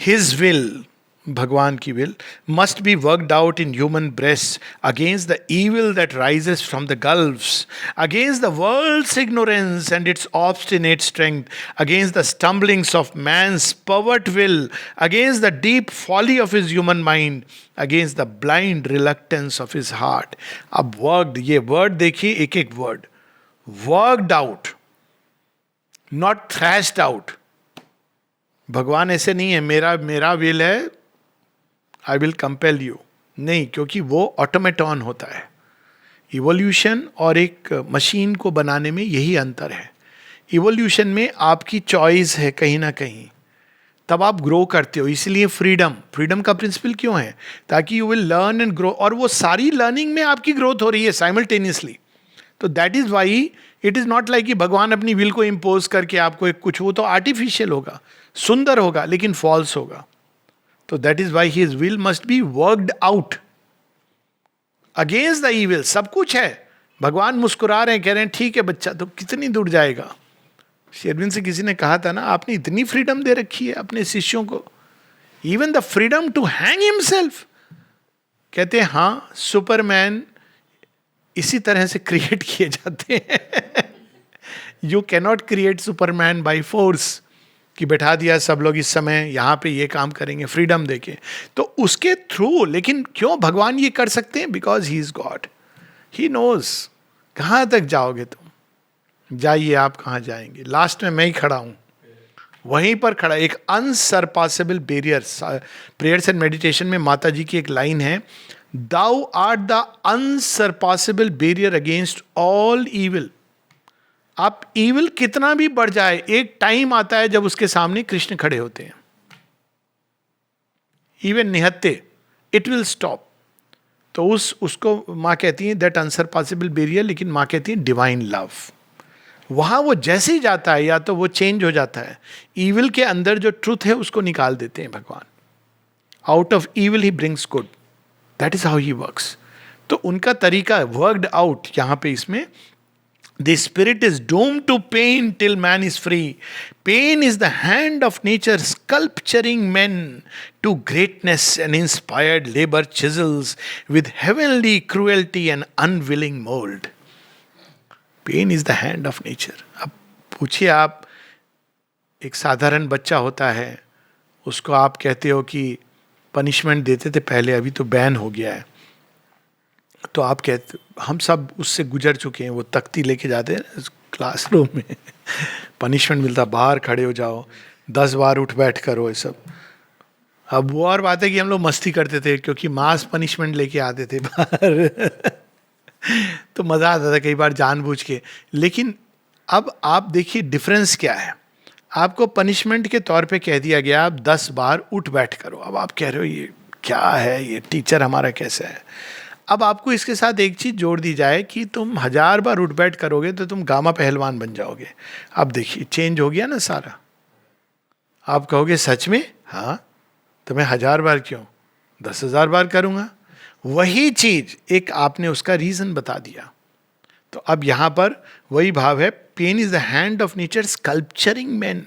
हिज विल, भगवान की will, must be worked out in human breasts against the evil that rises from the gulfs, against the world's ignorance and its obstinate strength, against the stumblings of man's pervert will, against the deep folly of his human mind, against the blind reluctance of his heart. अब worked, ये word देखिए, एक एक word, worked out, not thrashed out. भगवान ऐसे नहीं है, मेरा विल है, आई विल कंपेल यू. नहीं, क्योंकि वो ऑटोमेटॉन होता है. इवोल्यूशन और एक मशीन को बनाने में यही अंतर है. इवोल्यूशन में आपकी चॉइस है कहीं ना कहीं, तब आप ग्रो करते हो. इसलिए फ्रीडम का प्रिंसिपल क्यों है? ताकि you will learn and grow, और वो सारी लर्निंग में आपकी ग्रोथ हो रही है साइमल्टेनियसली. तो that is why it is not like कि भगवान अपनी विल को इम्पोज करके आपको एक कुछ, वो तो आर्टिफिशियल होगा, सुंदर होगा, लेकिन फॉल्स होगा. तो that is why his will must be worked out against the evil. सब कुछ है. भगवान मुस्कुरा रहे हैं, कह रहे हैं ठीक है बच्चा, तो कितनी दूर जाएगा. शेरविन से किसी ने कहा था ना, आपने इतनी फ्रीडम दे रखी है अपने शिष्यों को, even the freedom to hang himself. कहते हैं हाँ, सुपरमैन इसी तरह से क्रिएट किए जाते हैं. You cannot create Superman by force, कि बैठा दिया सब लोग इस समय यहाँ पे ये काम करेंगे फ्रीडम देके, तो उसके थ्रू. लेकिन क्यों भगवान ये कर सकते हैं? Because he is God, he knows. कहाँ तक जाओगे तुम, जाइए आप कहाँ जाएंगे. लास्ट में मैं ही खड़ा हूँ, वहीं पर खड़ा, एक unsurpassable barrier. Prayers and meditation में माता जी की एक लाइन है, thou art the unsurpassable barrier against all evil. आप ईविल कितना भी बढ़ जाए, एक टाइम आता है जब उसके सामने कृष्ण खड़े होते हैं. इवन निहत्ते, इट विल स्टॉप. तो उसको माँ कहती है दैट अनसरपासेबल बैरियर, लेकिन माँ कहती है डिवाइन लव. वहां वो जैसे ही जाता है, या तो वो चेंज हो जाता है, ईविल के अंदर जो ट्रूथ है उसको निकाल देते हैं भगवान. Out of evil he brings good. That is how he works. तो उनका तरीका वर्कड आउट. यहां पे इसमें the spirit is doomed to pain till man is free. Pain is the hand of nature sculpturing men to greatness, and inspired labor chisels with heavenly cruelty and unwilling mold. Pain is the hand of nature. अब पूछिए, आप एक साधारण बच्चा होता है, उसको आप कहते हो कि पनिशमेंट देते थे पहले, अभी तो बैन हो गया है. तो आप कहते, हम सब उससे गुजर चुके हैं, वो तख्ती लेके जाते हैं क्लासरूम में पनिशमेंट मिलता, बाहर खड़े हो जाओ, 10 बार उठ बैठ करो, ये सब। अब वो और बात है कि हम लोग मस्ती करते थे क्योंकि मास पनिशमेंट लेके आते थे बाहर तो मज़ा आता था कई बार जानबूझ के। लेकिन अब आप देखिए डिफरेंस क्या है। आपको पनिशमेंट के तौर पे कह दिया गया आप 10 बार उठ बैठ करो। अब आप कह रहे हो ये क्या है, ये टीचर हमारा कैसा है। अब आपको इसके साथ एक चीज़ जोड़ दी जाए कि तुम 1000 बार उठ बैठ करोगे तो तुम गामा पहलवान बन जाओगे। अब देखिए चेंज हो गया ना सारा। आप कहोगे सच में, हाँ तो मैं 1000 बार क्यों, 10,000 बार करूँगा। वही चीज एक आपने उसका रीजन बता दिया। तो अब यहां पर वही भाव है, pain is the hand of nature sculpturing man.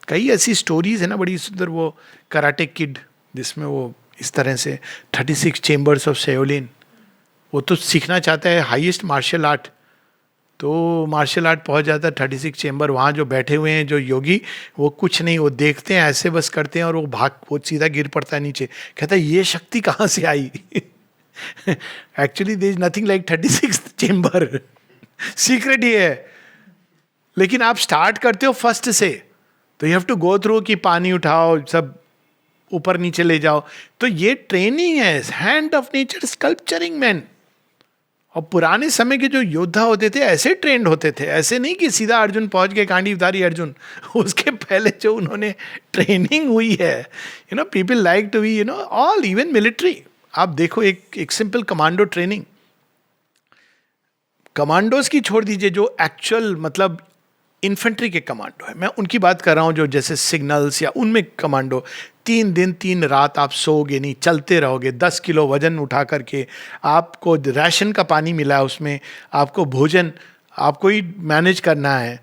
कई ऐसी स्टोरीज है ना बड़ी सुंदर, वो कराटे किड जिसमें वो इस तरह से 36 चेम्बर्स ऑफ शेओलिन, वो तो सीखना चाहता है हाईएस्ट मार्शल आर्ट, तो मार्शल आर्ट पहुंच जाता है 36 चेम्बर। वहाँ जो बैठे हुए हैं जो योगी, वो कुछ नहीं, वो देखते हैं ऐसे बस करते हैं और वो सीधा गिर पड़ता है नीचे। कहता है ये शक्ति कहाँ से आई actually there is nothing like 36 chamber, secret ही है। लेकिन आप स्टार्ट करते हो फर्स्ट से, तो you have to go through कि पानी उठाओ, सब ऊपर नीचे ले जाओ। तो ये ट्रेनिंग है, hand of nature sculpturing man. और पुराने समय के जो योद्धा होते थे ऐसे ट्रेंड होते थे, ऐसे नहीं कि सीधा अर्जुन पहुंच गए कांडीवधारी अर्जुन। उसके पहले जो उन्होंने ट्रेनिंग हुई है, people like to be all even military. आप देखो एक सिंपल कमांडो ट्रेनिंग, कमांडोज की छोड़ दीजिए, जो एक्चुअल मतलब इन्फेंट्री के कमांडो है, मैं उनकी बात कर रहा हूँ, जो जैसे सिग्नल्स या उनमें कमांडो 3 दिन 3 रात आप सोओगे नहीं, चलते रहोगे, 10 किलो वजन उठा करके, आपको राशन का पानी मिला है उसमें, आपको भोजन आपको ही मैनेज करना है,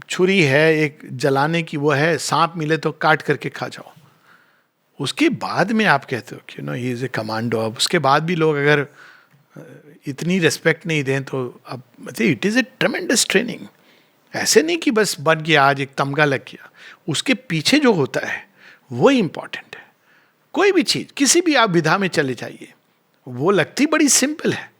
छुरी है एक जलाने की, वो है, सांप मिले तो काट करके खा जाओ। उसके बाद में आप कहते हो कि ही इज ए कमांडो। अब उसके बाद भी लोग अगर इतनी रिस्पेक्ट नहीं दें तो अब मतलब इट इज़ ए ट्रेमेंडस ट्रेनिंग। ऐसे नहीं कि बस बन गया आज एक तमगा लग गया, उसके पीछे जो होता है वो इंपॉर्टेंट है। कोई भी चीज़ किसी भी आप विधा में चले जाइए, वो लगती बड़ी सिंपल है,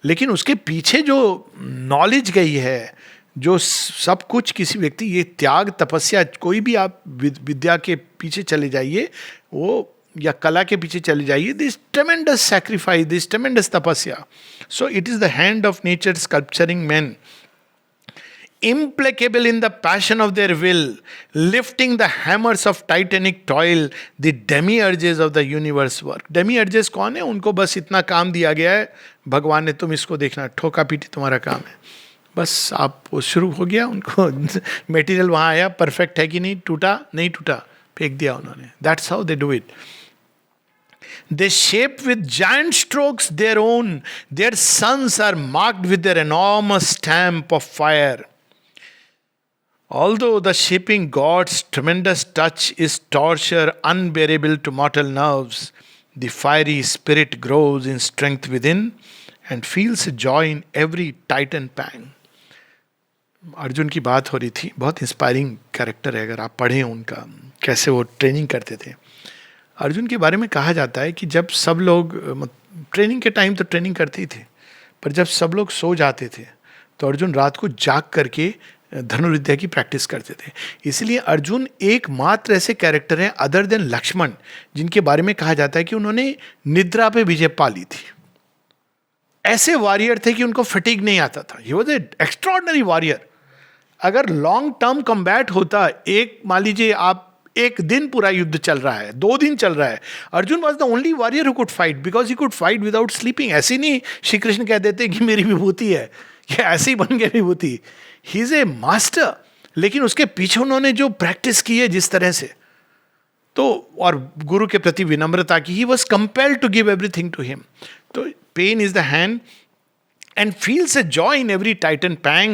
लेकिन उसके पीछे जो नॉलेज गई है, जो सब कुछ किसी व्यक्ति, ये त्याग तपस्या, कोई भी आप विद्या के पीछे चले जाइए वो, या कला के पीछे चले जाइए, this tremendous sacrifice, this tremendous tapasya. So it is the hand of nature sculpturing man, implacable in the passion of their will, lifting the hammers of titanic toil, the demiurges of the universe work. Demiurges कौन है? उनको बस इतना काम दिया गया है भगवान ने, तुम इसको देखना, ठोका पीटी तुम्हारा काम है, बस आप वो शुरू हो गया, उनको मटेरियल वहाँ आया, परफेक्ट है कि नहीं, टूटा नहीं टूटा, फेंक दिया उन्होंने। That's how they do it. They shape with giant strokes their own. Their sons are marked with their enormous stamp of fire. Although the shaping God's tremendous touch is torture unbearable to mortal nerves, the fiery spirit grows in strength within and feels joy in every titan pang. Arjun की बात हो रही थी, बहुत इंस्पायरिंग कैरेक्टर है, अगर आप पढ़ें उनका कैसे वो ट्रेनिंग करते थे। अर्जुन के बारे में कहा जाता है कि जब सब लोग ट्रेनिंग के टाइम तो ट्रेनिंग करते ही थे, पर जब सब लोग सो जाते थे तो अर्जुन रात को जाग करके धनुर्विद्या की प्रैक्टिस करते थे। इसलिए अर्जुन एकमात्र ऐसे कैरेक्टर हैं अदर देन लक्ष्मण जिनके बारे में कहा जाता है कि उन्होंने निद्रा पे विजय पा ली थी। ऐसे वॉरियर थे कि उनको फटीग नहीं आता था। He was a extraordinary warrior. अगर लॉन्ग टर्म कॉम्बैट होता, एक मान लीजिए आप एक दिन पूरा युद्ध चल रहा है, 2 दिन चल रहा है, Arjun was the only warrior who could fight because he could fight without sleeping. ऐसे नहीं श्री कृष्ण कह देते कि मेरी विभूति है, ये ऐसे ही बन गया विभूति। ही इज ए मास्टर, लेकिन उसके पीछे उन्होंने जो प्रैक्टिस की है जिस तरह से, तो और गुरु के प्रति विनम्रता की, he was compelled to give everything to him. तो pain is the hand and feels a joy in every titan pang.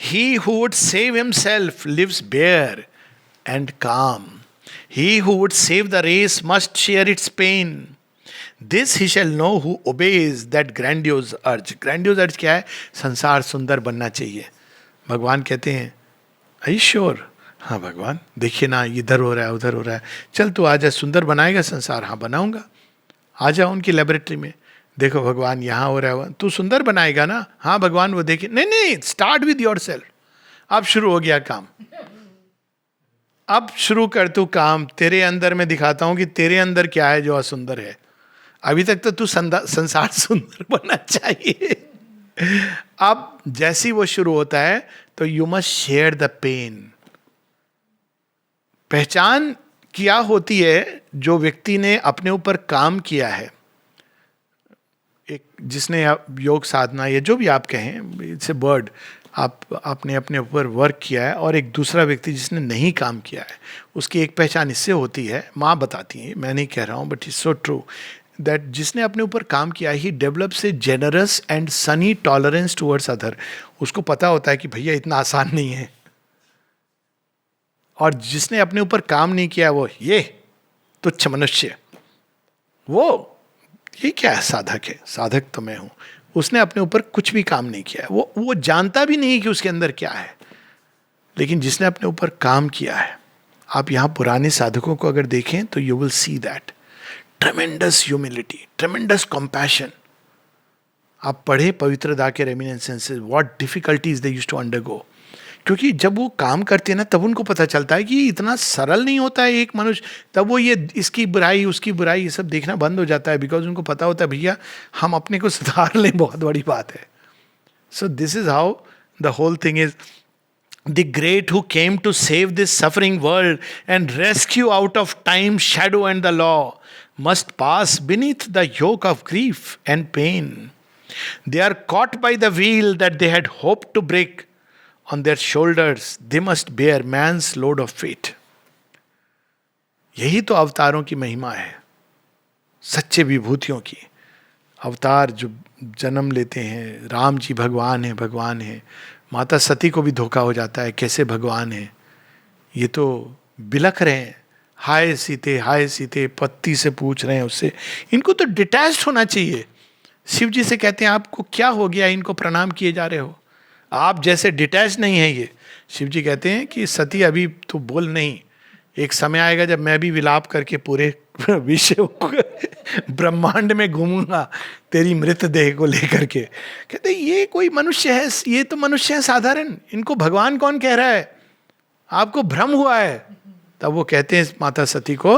He who would save himself lives bare and calm. He who would save the race must share its pain. This he shall know who obeys that grandiose urge. Grandiose urge क्या है? संसार सुंदर बनना चाहिए। भगवान कहते हैं Are you sure? हाँ भगवान, देखिए ना, इधर हो रहा है उधर हो रहा है, चल तू आजा, सुंदर बनाएगा संसार? हाँ बनाऊंगा, आ जाओ उनकी लेबोरेटरी में, देखो भगवान यहाँ हो रहा है, तू सुंदर बनाएगा ना, हाँ भगवान वो देखे, नहीं नहीं, स्टार्ट विद योर सेल्फ। अब शुरू हो गया काम, अब शुरू कर तू काम, तेरे अंदर मैं दिखाता हूं कि तेरे अंदर क्या है जो असुंदर है। अभी तक तो तू संसार सुंदर बनना चाहिए। अब जैसी वो शुरू होता है तो you must share the pain. पहचान क्या होती है, जो व्यक्ति ने अपने ऊपर काम किया है, एक जिसने योग साधना या जो भी आप कहें, इट्स ए वर्ड, आपने अपने ऊपर वर्क किया है, और एक दूसरा व्यक्ति जिसने नहीं काम किया है, उसकी एक पहचान इससे होती है, माँ बताती है, मैं नहीं कह रहा हूँ, but it's so true that जिसने अपने ऊपर काम किया he develops a generous and sunny tolerance towards other. उसको पता होता है कि भैया इतना आसान नहीं है। और जिसने अपने ऊपर काम नहीं किया, वो ये तुच्छ मनुष्य, वो ये क्या है, साधक है, साधक तो मैं हूं। उसने अपने ऊपर कुछ भी काम नहीं किया है, वो जानता भी नहीं कि उसके अंदर क्या है। लेकिन जिसने अपने ऊपर काम किया है, आप यहां पुराने साधकों को अगर देखें तो you will see that tremendous humility, tremendous compassion. आप पढ़े पवित्र दा के reminiscences, what difficulties they used to undergo. क्योंकि जब वो काम करते हैं ना, तब उनको पता चलता है कि इतना सरल नहीं होता है एक मनुष्य। तब वो ये इसकी बुराई उसकी बुराई ये सब देखना बंद हो जाता है, बिकॉज उनको पता होता है भैया हम अपने को सुधार लें, बहुत बड़ी बात है। So this is how the whole thing is. The great who came to save this suffering world and rescue out of time shadow and the law must pass beneath the yoke of grief and pain. They are caught by the wheel that they had hoped to break. On their shoulders they must bear man's load of fate. यही तो अवतारों की महिमा है, सच्चे विभूतियों की। अवतार जो जन्म लेते हैं, राम जी भगवान है, भगवान है। माता सती को भी धोखा हो जाता है, कैसे भगवान है। ये तो बिलख रहे हैं, हाय सीते, पत्ती से पूछ रहे हैं उससे। इनको तो डिटैच्ड होना चाहिए। शिव जी से कहते हैं आपको क्या हो गया, इनको प्रणाम किए जा रहे हो, आप जैसे डिटैच नहीं है ये। शिव जी कहते हैं कि सती अभी तो बोल नहीं, एक समय आएगा जब मैं भी विलाप करके पूरे विश्व ब्रह्मांड में घूमूंगा तेरी मृतदेह को लेकर के। कहते ये कोई मनुष्य है, ये तो मनुष्य है साधारण, इनको भगवान कौन कह रहा है, आपको भ्रम हुआ है। तब वो कहते हैं माता सती को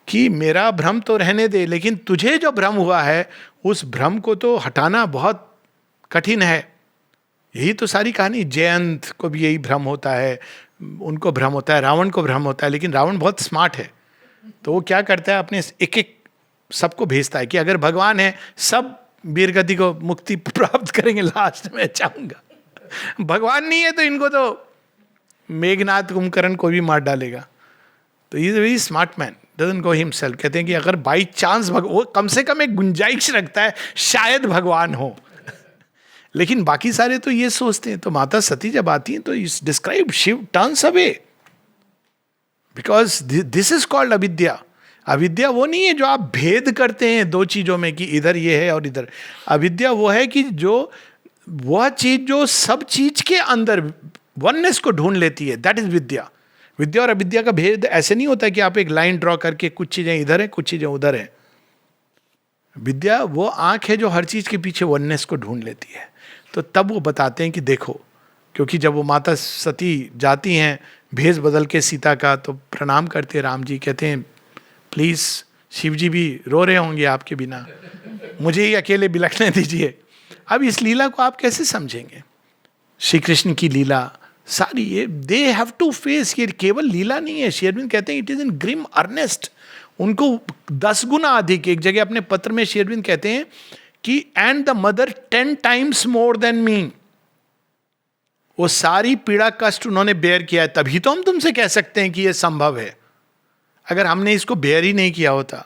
कि मेरा भ्रम तो रहने दे, लेकिन तुझे जो भ्रम हुआ है उस भ्रम को तो हटाना बहुत कठिन है। यही तो सारी कहानी। जयंत को भी यही भ्रम होता है, उनको भ्रम होता है, रावण को भ्रम होता है। लेकिन रावण बहुत स्मार्ट है, तो वो क्या करता है, अपने एक एक सबको भेजता है कि अगर भगवान है सब वीरगति को मुक्ति प्राप्त करेंगे, लास्ट में चाहूंगा। भगवान नहीं है तो इनको तो मेघनाथ कुंभकर्ण को भी मार डालेगा। तो is very smart man, doesn't go himself. कहते हैं कि अगर बाई चांस वो कम से कम एक गुंजाइश रखता है शायद भगवान हो। लेकिन बाकी सारे तो ये सोचते हैं। तो माता सती जब आती हैं तो इस describe Shiva turns away, because this is called अविद्या। अविद्या वो नहीं है जो आप भेद करते हैं दो चीजों में कि इधर ये है और इधर। अविद्या वो है कि जो वह चीज जो सब चीज के अंदर वननेस को ढूंढ लेती है, दैट इज विद्या। विद्या और अविद्या का भेद ऐसे नहीं होता कि आप एक लाइन ड्रॉ करके कुछ चीजें इधर है कुछ चीजें उधर है। विद्या वो आंख है जो हर चीज के पीछे वननेस को ढूंढ लेती है। तो तब वो बताते हैं कि देखो, क्योंकि जब वो माता सती जाती हैं भेष बदल के सीता का, तो प्रणाम करते हैं राम जी, कहते हैं प्लीज शिव जी भी रो रहे होंगे आपके बिना, मुझे ही अकेले बिलखने दीजिए। अब इस लीला को आप कैसे समझेंगे? श्री कृष्ण की लीला सारी ये दे हैव टू फेस, ये केवल लीला नहीं है। श्री अरविंद कहते हैं it is in grim earnest. उनको 10 गुना अधिक, एक जगह अपने पत्र में श्री अरविंद कहते हैं कि and the mother 10 times more than me। वो सारी पीड़ा कष्ट उन्होंने बेयर किया है, तभी तो हम तुमसे कह सकते हैं कि ये संभव है। अगर हमने इसको बेयर ही नहीं किया होता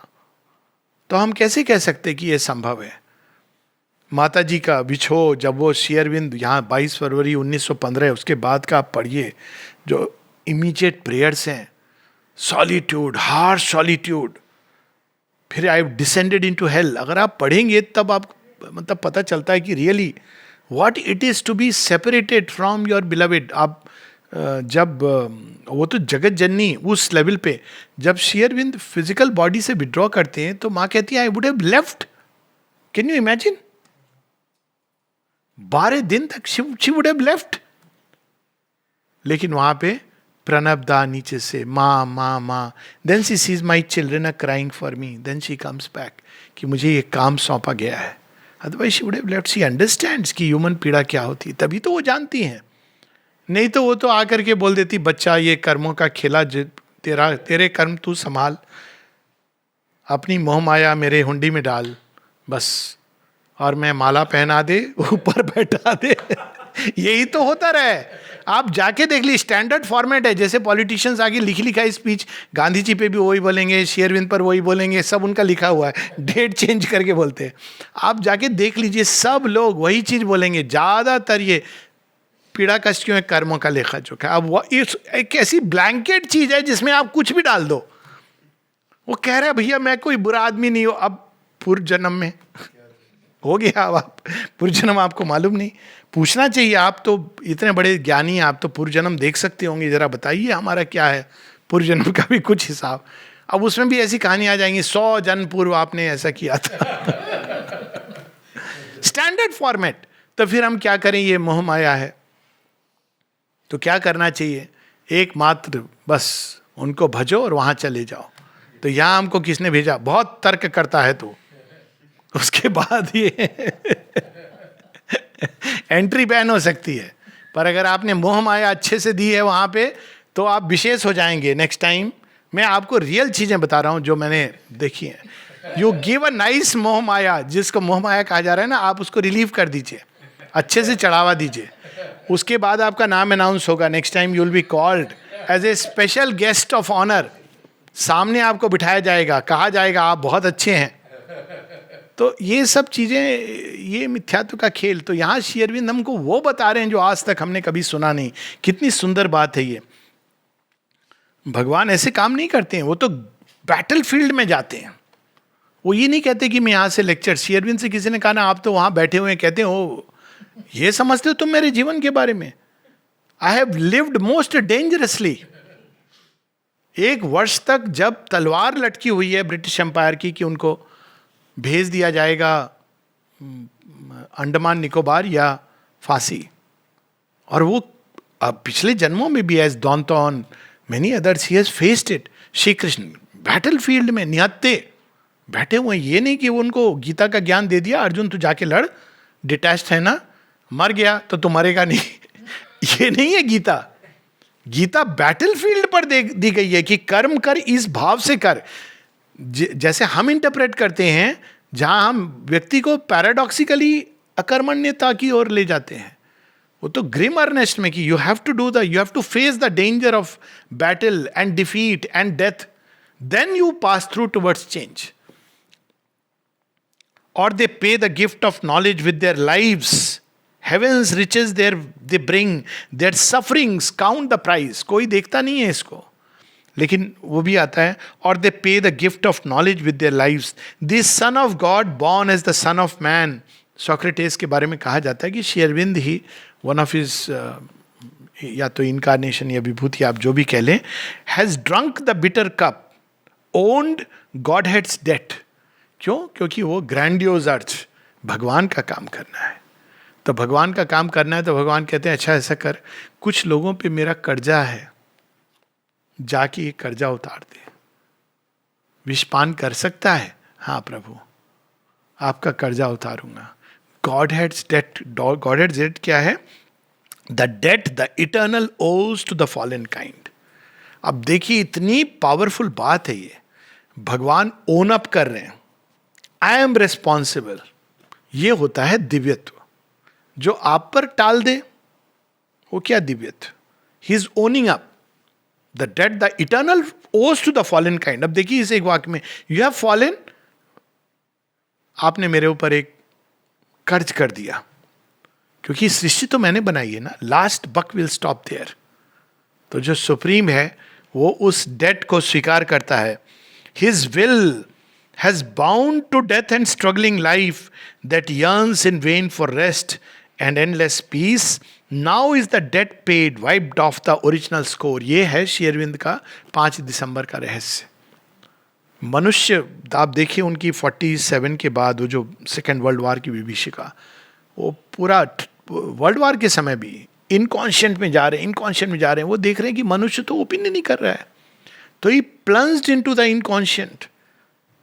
तो हम कैसे कह सकते कि ये संभव है? माता जी का विछोह, जब वो श्री अरविंद यहाँ 22 फरवरी 1915, उसके बाद का आप पढ़िए जो इमीडिएट प्रेयर्स हैं, सॉलिट्यूड, हार्श सॉलिट्यूड, फिर आई डिसेंडेड इनटू हेल। अगर आप पढ़ेंगे तब आप मतलब पता चलता है कि really what it is to be separated from your beloved. आप जब वो तो जगत जननी उस लेवल पे, जब श्री अरविंद फिजिकल बॉडी से विड्रॉ करते हैं तो माँ कहती है I would have left can you imagine? 12 दिन तक शी वुड हैव लेफ्ट. लेकिन वहां पे प्रणबदा नीचे से माँ माँ माँ. Then she sees my children are crying for me. Then she comes back कि मुझे ये काम सौंपा गया है. Otherwise she would have left. She understands कि ह्यूमन पीड़ा क्या होती है, तभी तो वो जानती हैं. नहीं तो वो तो आकर के बोल देती, बच्चा ये कर्मों का खेला, तेरे कर्म तू संभाल, अपनी मोह माया मेरे हुंडी में डाल बस, और मैं माला पहना दे, ऊपर बैठा दे. यही तो होता रहे. आप जाके देख ली, स्टैंडर्ड फॉर्मेट है. जैसे पॉलिटिशियंस आगे लिखा है स्पीच, गांधी जी पे भी वही बोलेंगे, शेरविंद पर वही बोलेंगे, सब उनका लिखा हुआ है, डेट चेंज करके बोलते हैं. आप जाके देख लीजिए, सब लोग वही चीज बोलेंगे. ज्यादातर ये पीड़ा कष्ट क्यों है, कर्मों का लेखा जोखा. अब वो एक ऐसी ब्लैंकेट चीज है जिसमें आप कुछ भी डाल दो. वो कह रहे हैं भैया मैं कोई बुरा आदमी नहीं हूं. अब पूर्व जन्म में हो गया, अब आप पूर्व जन्म आपको मालूम नहीं. पूछना चाहिए, आप तो इतने बड़े ज्ञानी हैं, आप तो पूर्व जन्म देख सकते होंगे, जरा बताइए हमारा क्या है पूर्व जन्म का भी कुछ हिसाब. अब उसमें भी ऐसी कहानी आ जाएंगी, 100 जन्म पूर्व आपने ऐसा किया था. Standard format. तो फिर हम क्या करें, ये मोह माया है. तो क्या करना चाहिए, एकमात्र बस उनको भजो और वहां चले जाओ. तो यहां हमको किसने भेजा, बहुत तर्क करता है तो उसके बाद ये एंट्री बैन हो सकती है. पर अगर आपने मोह माया अच्छे से दी है वहां पे, तो आप विशेष हो जाएंगे. नेक्स्ट टाइम मैं आपको रियल चीजें बता रहा हूं जो मैंने देखी हैं. यू गिव अ नाइस मोह माया, जिसको मोह माया कहा जा रहा है ना, आप उसको रिलीव कर दीजिए, अच्छे से चढ़ावा दीजिए. उसके बाद आपका नाम अनाउंस होगा. Next time you will be called as a special guest of honour. सामने आपको बिठाया जाएगा, कहा जाएगा आप बहुत अच्छे हैं. तो ये सब चीजें, ये मिथ्यात्व का खेल. तो यहाँ श्री अरविंद हमको वो बता रहे हैं जो आज तक हमने कभी सुना नहीं. कितनी सुंदर बात है ये. भगवान ऐसे काम नहीं करते हैं, वो तो बैटल फील्ड में जाते हैं. वो ये नहीं कहते कि मैं यहाँ से लेक्चर. श्री अरविंद से किसी ने कहा ना, आप तो वहां बैठे हुए हैं, कहते हैं ओ ये समझते हो तुम मेरे जीवन के बारे में. I have lived most dangerously. 1 वर्ष तक जब तलवार लटकी हुई है ब्रिटिश एम्पायर की कि उनको भेज दिया जाएगा अंडमान निकोबार या फांसी. और वो अब पिछले जन्मों में भी, as done to many others, he has faced it. Shri Krishna battle field में निहत्ते बैठे हुए. ये नहीं कि वो उनको गीता का ज्ञान दे दिया, अर्जुन तू जाके लड़, डिटैच्ड है ना, मर गया तो तू मरेगा नहीं. ये नहीं है गीता. गीता बैटल फील्ड पर दी गई है कि कर्म कर, इस भाव से कर. जैसे हम इंटरप्रेट करते हैं, जहां हम व्यक्ति को पैराडॉक्सिकली अकर्मण्यता की ओर ले जाते हैं, वो तो ग्रिम अर्नेस्ट में कि you have to face the danger of battle and defeat and death, then you pass through towards change. और they pay the gift of knowledge with their lives. Heaven's riches they bring, their sufferings count the price. कोई देखता नहीं है इसको, लेकिन वो भी आता है. और they pay the gift of knowledge with their lives. This son of God born as the son of man. Socrates के बारे में कहा जाता है कि श्री अरविंद ही one of his या तो इनकारनेशन या विभूति आप जो भी कह लें, has drunk the bitter cup, owned Godhead's debt. क्यों? क्योंकि वो ग्रैंडियोज अर्थ, भगवान का काम करना है. तो भगवान का काम करना है तो भगवान कहते हैं अच्छा ऐसा कर, कुछ लोगों पे मेरा कर्जा है, जाके ये कर्जा उतार दे. विषपान कर सकता है? हाँ प्रभु, आपका कर्जा उतारूंगा. God heads debt. God heads debt क्या है? The debt the eternal owes to the fallen kind. अब देखिए इतनी पावरफुल बात है ये. भगवान ओन अप कर रहे हैं, आई एम रिस्पॉन्सिबल. ये होता है दिव्यत्व. जो आप पर टाल दे वो क्या दिव्यत्व? He is owning up the debt the eternal owes to the fallen kind. अब देखिए इस एक वाक्य में, यू हैव फॉलन, आपने मेरे ऊपर एक कर्ज कर दिया, क्योंकि सृष्टि तो मैंने बनाई है ना. Last buck will stop there. तो जो सुप्रीम है वो उस डेट को स्वीकार करता है. His will has bound to death and struggling life that yearns in vain for rest and endless peace. Now is the debt paid, wiped off the original score. ये है श्री अरविंद का 5 दिसंबर का रहस्य. मनुष्य, आप देखिए उनकी 47 के बाद वो जो सेकेंड वर्ल्ड वॉर की विभीषिका, वो पूरा वर्ल्ड वॉर के समय भी इनकॉन्शियंट में जा रहे हैं, इनकॉन्शियंट में जा रहे हैं। वो देख रहे हैं कि मनुष्य तो ओपिनियन नहीं कर रहा है, तो ही प्लंज्ड इनटू द इनकॉन्शियंट।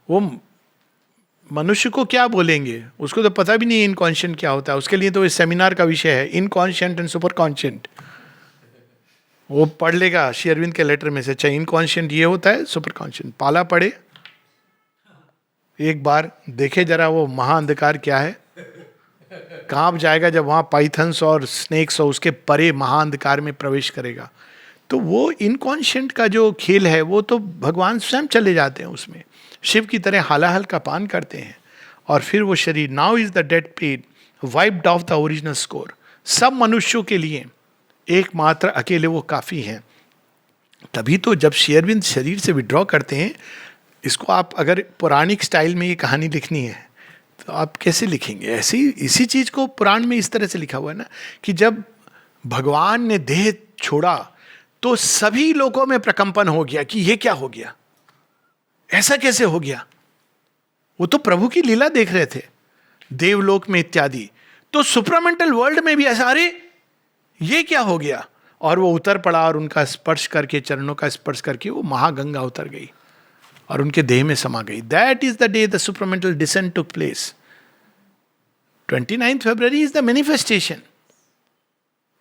वो मनुष्य को क्या बोलेंगे, उसको तो पता भी नहीं इनकॉन्शियंट क्या होता है। उसके लिए तो इस सेमिनार का विषय है इनकॉन्शियंट एंड सुपर कॉन्शियंट। वो पढ़ लेगा श्री अरविंद के लेटर में से, अच्छा इनकॉन्शियंट ये होता है, सुपर कॉन्शियंट पाला पड़े, एक बार देखे जरा वो महाअंधकार क्या है, कांप जाएगा जब वहां पाइथन्स और स्नेक्स और उसके परे महाअंधकार में प्रवेश करेगा। तो वो इनकॉन्शियंट का जो खेल है वो तो भगवान स्वयं चले जाते हैं उसमें, शिव की तरह हालाहल का पान करते हैं और फिर वो शरीर, now is the debt paid wiped off the original score. सब मनुष्यों के लिए एकमात्र अकेले वो काफी हैं। तभी तो जब श्री अरविंद शरीर से विड्रॉ करते हैं, इसको आप अगर पौराणिक स्टाइल में ये कहानी लिखनी है तो आप कैसे लिखेंगे? ऐसी इसी चीज को पुराण में इस तरह से लिखा हुआ है ना कि जब भगवान ने देह छोड़ा तो सभी लोगों में प्रकंपन हो गया कि ये क्या हो गया, ऐसा कैसे हो गया। वो तो प्रभु की लीला देख रहे थे देवलोक में इत्यादि, तो सुपरामेंटल वर्ल्ड में भी ऐसा, अरे ये क्या हो गया। और वो उतर पड़ा और उनका स्पर्श करके, चरणों का स्पर्श करके वो महागंगा उतर गई और उनके देह में समा गई। That is the day the supramental descent took place. 29 February is the manifestation.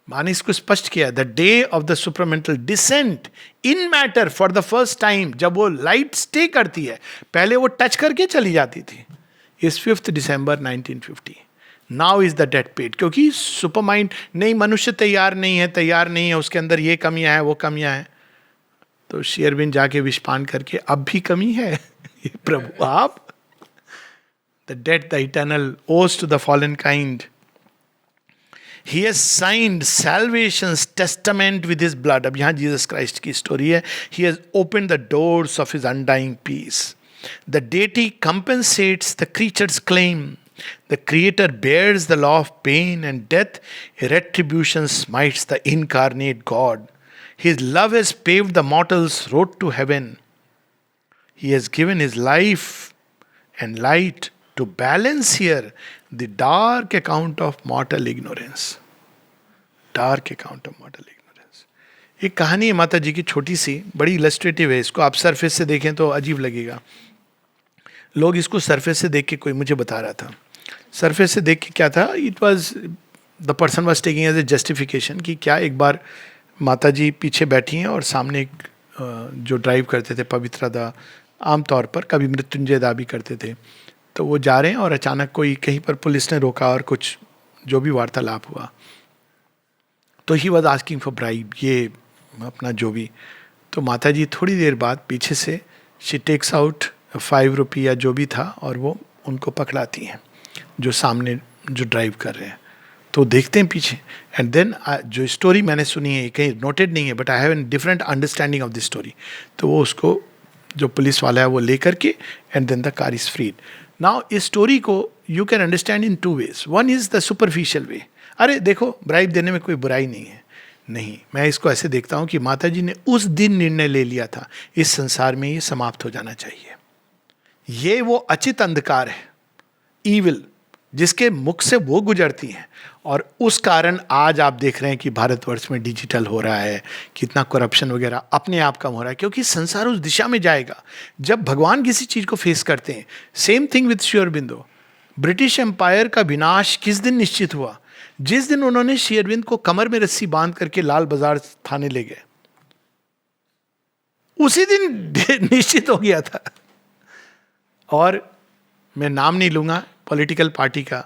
मान इसको स्पष्ट किया, the day of the supramental descent in matter for the first time. जब वो लाइट स्टे करती है, पहले वो टच करके चली जाती थी, is 5 December 1950। Now is the debt paid, क्योंकि सुपर माइंड नहीं, मनुष्य तैयार नहीं है, उसके अंदर ये कमियां हैं, वो कमियां हैं। तो श्री अरविंद जाके विषपान करके, अब भी कमी है प्रभु आप, the debt the eternal owes to the fallen kind. He has signed salvation's testament with his blood. अब यहाँ जीसस क्राइस्ट की स्टोरी है। He has opened the doors of his undying peace. The deity compensates the creature's claim. The creator bears the law of pain and death. Retribution smites the incarnate God. His love has paved the mortal's road to heaven. He has given his life and light to balance here the dark account of mortal ignorance. Dark account of mortal ignorance. एक कहानी है माता जी की, छोटी सी, बड़ी इलस्ट्रेटिव है। इसको आप सरफेस से देखें तो अजीब लगेगा। लोग इसको सरफेस से देख के, कोई मुझे बता रहा था, सरफेस से देख के क्या था, it was the person was taking as a justification कि क्या एक बार माता जी पीछे बैठी हैं और सामने एक जो ड्राइव करते थे पवित्रा दा, आमतौर पर कभी मृत्युंजय दा भी करते थे, तो वो जा रहे हैं और अचानक कोई कहीं पर पुलिस ने रोका और कुछ जो भी वार्तालाप हुआ, तो he was asking for bribe, ये अपना जो भी। तो माता जी थोड़ी देर बाद पीछे से शी टेक्स आउट 5 रुपये या जो भी था और वो उनको पकड़ाती हैं जो सामने जो ड्राइव कर रहे हैं। तो देखते हैं पीछे, एंड देन जो स्टोरी मैंने सुनी है, कहीं नोटेड नहीं है, but I have an different understanding of this story. तो वो उसको जो पुलिस वाला है वो लेकर के, and then the car is freed. Now इस स्टोरी को you can understand in 2 ways. One is the superficial way, अरे देखो ब्राइब देने में कोई बुराई नहीं है। नहीं, मैं इसको ऐसे देखता हूँ कि माता जी ने उस दिन निर्णय ले लिया था, इस संसार में ये समाप्त हो जाना चाहिए। ये वो अचित अंधकार है, ईविल, जिसके मुख से वो गुजरती हैं, और उस कारण आज आप देख रहे हैं कि भारतवर्ष में डिजिटल हो रहा है, कितना करप्शन वगैरह अपने आप कम हो रहा है, क्योंकि संसार उस दिशा में जाएगा जब भगवान किसी चीज को फेस करते हैं। Same thing with Sri Aurobindo. British empire का विनाश किस दिन निश्चित हुआ? जिस दिन उन्होंने श्री अरविंद को कमर में रस्सी बांध करके लाल बाजार थाने ले गए, उसी दिन निश्चित हो गया था। और मैं नाम नहीं लूंगा पॉलिटिकल पार्टी का,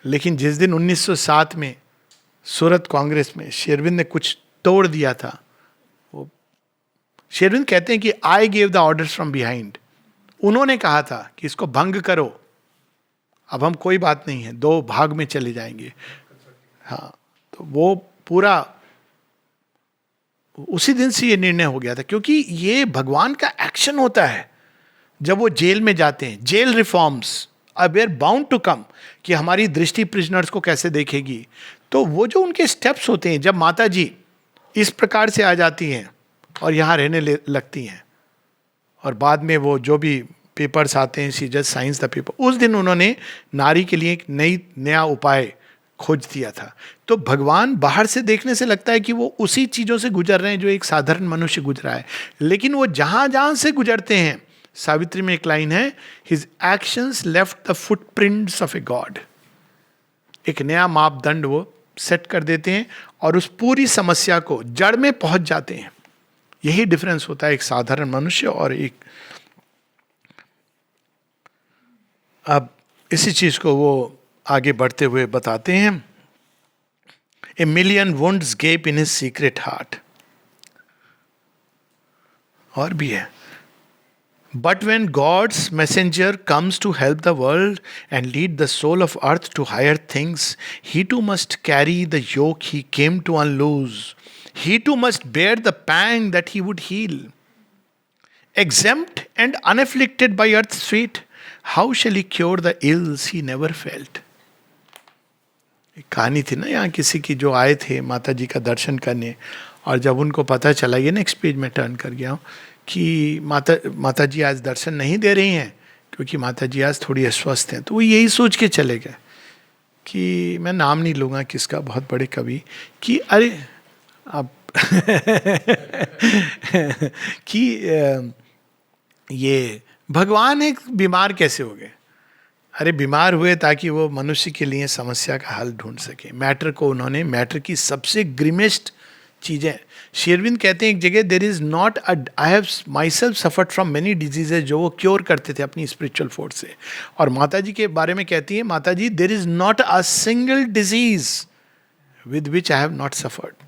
लेकिन जिस दिन 1907 में सूरत कांग्रेस में श्री अरविंद ने कुछ तोड़ दिया था, वो श्री अरविंद कहते हैं कि I gave the orders from behind. उन्होंने कहा था कि इसको भंग करो, अब हम कोई बात नहीं है, 2 भाग में चले जाएंगे। हाँ, तो वो पूरा उसी दिन से ये निर्णय हो गया था, क्योंकि ये भगवान का एक्शन होता है। जब वो जेल में जाते हैं, जेल रिफॉर्म्स अब आर बाउंड टू कम, कि हमारी दृष्टि प्रिजनर्स को कैसे देखेगी। तो वो जो उनके स्टेप्स होते हैं, जब माता जी इस प्रकार से आ जाती हैं और यहाँ रहने लगती हैं, और बाद में वो जो भी पेपर्स आते हैं, she just science the paper. उस दिन उन्होंने नारी के लिए एक नया उपाय खोज दिया था। तो भगवान बाहर से देखने से लगता है कि वो उसी चीज़ों से गुजर रहे हैं जो एक साधारण मनुष्य गुजरा है, लेकिन वो जहाँ जहाँ से गुजरते हैं, सावित्री में एक लाइन है, his actions left the footprints of a god. एक नया मापदंड वो सेट कर देते हैं और उस पूरी समस्या को जड़ में पहुंच जाते हैं। यही डिफरेंस होता है एक साधारण मनुष्य और एक। अब इसी चीज को वो आगे बढ़ते हुए बताते हैं, ए million wounds gape in his secret heart. और भी है, but when God's messenger comes to help the world and lead the soul of earth to higher things, he too must carry the yoke he came to unloose. He too must bear the pang that he would heal. Exempt and unafflicted by earth's fate, how shall he cure the ills he never felt? एक कहानी थी ना यहाँ किसी की, जो आए थे माता जी का दर्शन करने, और जब उनको पता चला, ये नेक्स्ट पेज में टर्न कर गया हूँ, कि माता जी आज दर्शन नहीं दे रही हैं क्योंकि माता जी आज थोड़ी अस्वस्थ हैं, तो वो यही सोच के चले गए कि मैं नाम नहीं लूँगा किसका, बहुत बड़े कवि, कि अरे अब कि ये भगवान एक बीमार कैसे हो गए? अरे बीमार हुए ताकि वो मनुष्य के लिए समस्या का हल ढूंढ सके। मैटर को उन्होंने, मैटर की सबसे ग्रिमेस्ट चीज़ें, श्री अरविंद कहते हैं एक जगह, देर is not I have my self suffered from many diseases, जो वो क्योर करते थे अपनी स्पिरिचुअल फोर्स से। और माता जी के बारे में कहती है, माता जी, there is not a single disease with which I have not suffered.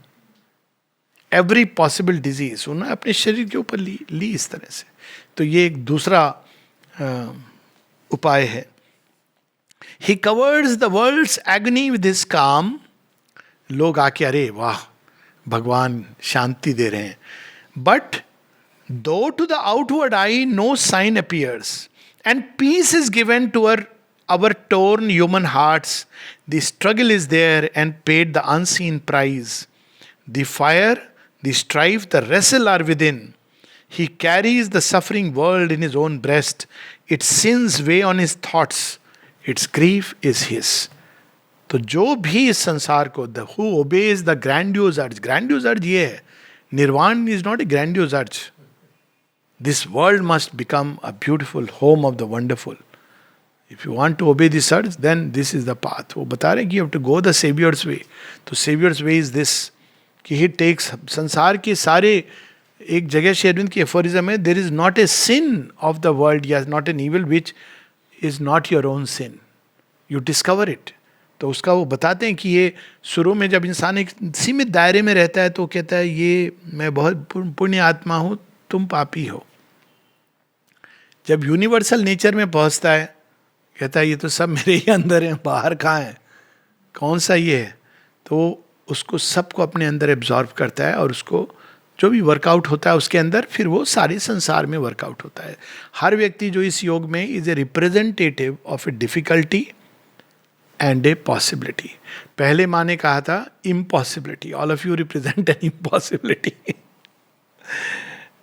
Every possible disease उन्होंने अपने शरीर के ऊपर ली इस तरह से। तो ये एक दूसरा उपाय है। He covers the world's agony with his calm. लोग आके अरे वाह भगवान शांति दे रहे हैं, but though to the outward eye no sign appears and peace is given to our torn human hearts. The struggle is there and paid the unseen prize. The fire, the strife, the wrestle are within. He carries the suffering world in his own breast. Its sins weigh on his thoughts. Its grief is his. तो जो भी इस संसार को, who obeys the grandiose urge, grandiose urge ये है, निर्वाण is not a grandiose urge. This world must become a beautiful home of the wonderful. If you want to obey this urge, then this is the path. वो बता रहे हैं कि you have to go the Savior's way. तो Savior's way is this, कि he takes संसार के सारे, एक जगह शेरविंद की एफोरिज्म है, there is not a sin of the world, yes, not an evil which is not your own sin. You discover it. तो उसका वो बताते हैं कि ये शुरू में जब इंसान एक सीमित दायरे में रहता है तो कहता है ये मैं बहुत पुण्य आत्मा हूँ, तुम पापी हो। जब यूनिवर्सल नेचर में पहुँचता है कहता है ये तो सब मेरे ही अंदर है, बाहर कहाँ है, कौन सा ये है, तो उसको सबको अपने अंदर एब्जॉर्व करता है और उसको जो भी वर्कआउट होता है उसके अंदर फिर वो सारे संसार में वर्कआउट होता है। हर व्यक्ति जो इस योग में is a representative of A difficulty and a possibility. पहले माँ ने कहा था impossibility, all of you represent an impossibility.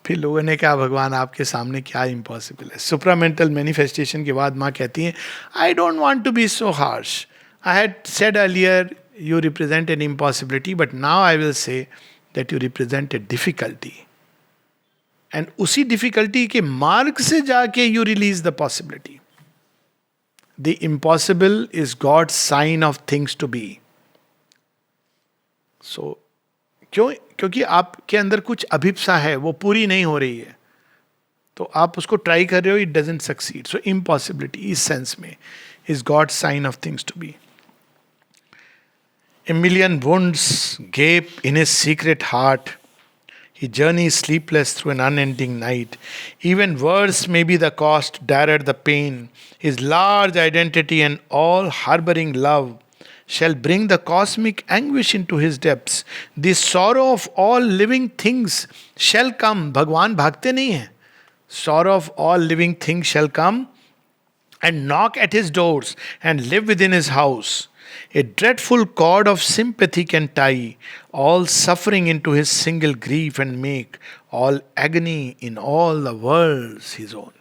फिर लोगों ने कहा भगवान आपके सामने क्या इम्पॉसिबल है। सुप्रामेंटल मैनिफेस्टेशन के बाद माँ कहती हैं I don't want to be so harsh, I had said earlier you represent an impossibility, but now I will say that you represent a difficulty, and उसी डिफिकल्टी के मार्ग से जाके you release the possibility. The impossible is God's sign of things to be. So क्यों? क्योंकि आपके अंदर कुछ अभिप्सा है, वो पूरी नहीं हो रही है, तो आप उसको ट्राई कर रहे हो, it doesn't succeed. So impossibility इस सेंस में is God sign of things to be. A million wounds gape in his secret heart, he journeys sleepless through an unending night. Even worse may be the cost, direr the pain. His large identity and all harboring love shall bring the cosmic anguish into his depths. The sorrow of all living things shall come. भगवान भागते नहीं हैं. Sorrow of all living things shall come and knock at his doors and live within his house. A dreadful cord of sympathy can tie all suffering into his single grief and make all agony in all the world his own.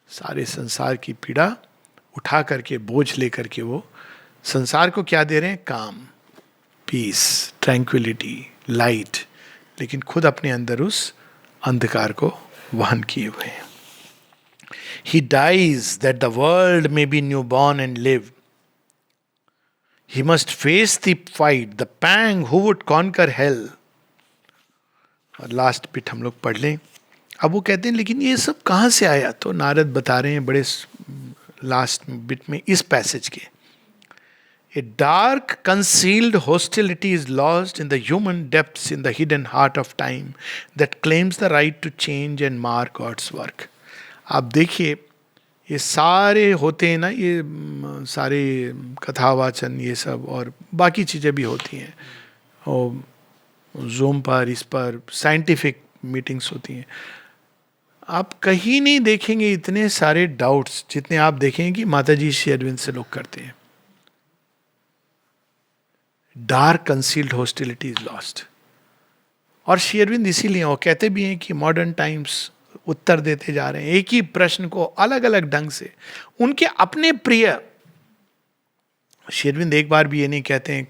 सारे संसार की पीड़ा उठा करके, बोझ लेकर के वो संसार को क्या दे रहे हैं? काम, पीस, ट्रैंक्विलिटी, लाइट, लेकिन खुद अपने अंदर उस अंधकार को वहन किए हुए हैं. He dies that the world may be newborn and live. He must face the fight, the pang who would conquer hell. और लास्ट बिट हम लोग पढ़ लें. अब वो कहते हैं लेकिन ये सब कहाँ से आया? तो नारद बता रहे हैं बड़े लास्ट बिट में इस पैसेज के. A dark concealed hostility is lodged in the human depths in the hidden heart of time that claims the right to change and mar God's work. आप देखिए ये सारे होते हैं ना, ये सारे कथावाचन ये सब और बाकी चीज़ें भी होती हैं, और जूम पर, इस पर साइंटिफिक मीटिंग्स होती हैं. आप कहीं नहीं देखेंगे इतने सारे डाउट्स जितने आप देखेंगे कि माता जी श्री अरविंद से लोग करते हैं. Dark concealed hostility is lost. और श्री अरविंद इसीलिए वो कहते भी हैं कि मॉडर्न टाइम्स उत्तर देते जा रहे हैं एक ही प्रश्न को अलग अलग ढंग से. उनके अपने प्रिय श्री अरविंद एक बार भी ये नहीं कहते हैं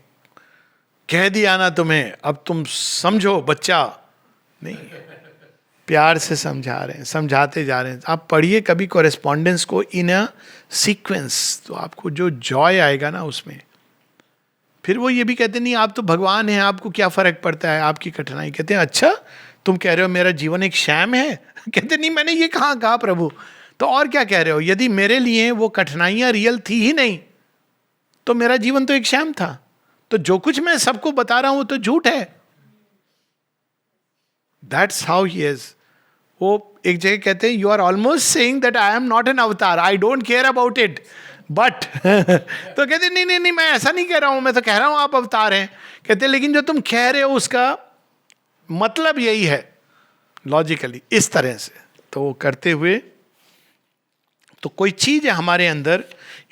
कह दिया ना तुम्हें अब तुम समझो बच्चा, नहीं, प्यार से समझा रहे हैं, समझाते जा रहे हैं. आप पढ़िए कभी कॉरेस्पॉन्डेंस को इन अ सीक्वेंस, तो आपको जो जॉय आएगा ना उसमें. फिर वो ये भी कहते नहीं आप तो भगवान हैं, आपको क्या फर्क पड़ता है आपकी कठिनाई. कहते हैं अच्छा तुम कह रहे हो मेरा जीवन एक शैम है. कहते नहीं मैंने ये कहाँ कहा प्रभु, तो और क्या कह रहे हो? यदि मेरे लिए वो कठिनाइयां रियल थी ही नहीं तो मेरा जीवन तो एक शैम था. तो जो कुछ मैं सबको बता रहा हूं वो तो झूठ है. That's how he is. वो एक जगह कहते हैं you are almost saying that I am not an avatar, I don't care about it but तो कहते नहीं नहीं नहीं मैं ऐसा नहीं कह रहा हूं, मैं तो कह रहा हूं आप अवतार हैं. कहते लेकिन जो तुम कह रहे हो उसका मतलब यही है लॉजिकली, इस तरह से. तो वो करते हुए तो कोई चीज है हमारे अंदर,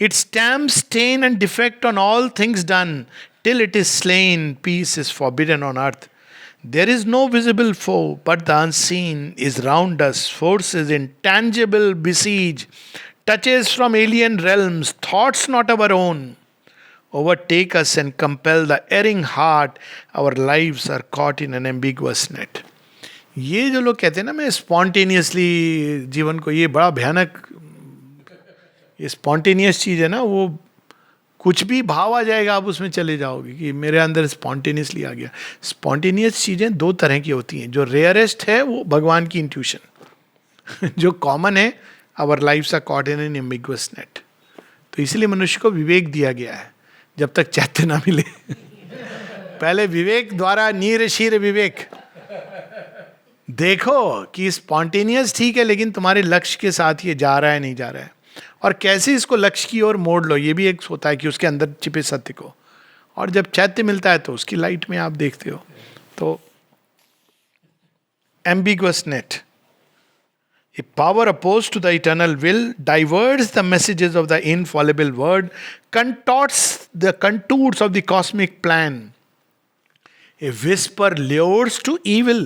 it stamp stain and defect on all things done till it is slain, peace is forbidden on earth. There is no visible foe, but the unseen is round us. Forces intangible besiege, touches from alien realms, thoughts not our own, overtake us and compel the erring heart. Our lives are caught in an ambiguous net. ये जो लोग कहते हैं ना मैं स्पॉन्टेनियसली जीवन को, ये बड़ा भयानक, ये स्पॉन्टेनियस चीज़ है ना, वो कुछ भी भाव आ जाएगा आप उसमें चले जाओगे कि मेरे अंदर स्पॉन्टेनियसली आ गया. स्पॉन्टेनियस चीज़ें दो तरह की होती हैं. जो रेयरेस्ट है वो भगवान की इंट्यूशन, जो कॉमन है our lifes are caught in an ambiguous net. तो इसलिए मनुष्य को विवेक दिया गया है जब तक चैत्य ना मिले. पहले विवेक द्वारा नीर शीर विवेक. देखो कि स्पॉन्टेनियस ठीक है लेकिन तुम्हारे लक्ष्य के साथ ये जा रहा है नहीं जा रहा है, और कैसे इसको लक्ष्य की ओर मोड़ लो. ये भी एक होता है कि उसके अंदर छिपे सत्य को, और जब चैत्य मिलता है तो उसकी लाइट में आप देखते हो. तो ambiguous net, a power oppose to the eternal will, diverts the messages of the infallible word, contorts the contours of the cosmic plan. A whisper lures to evil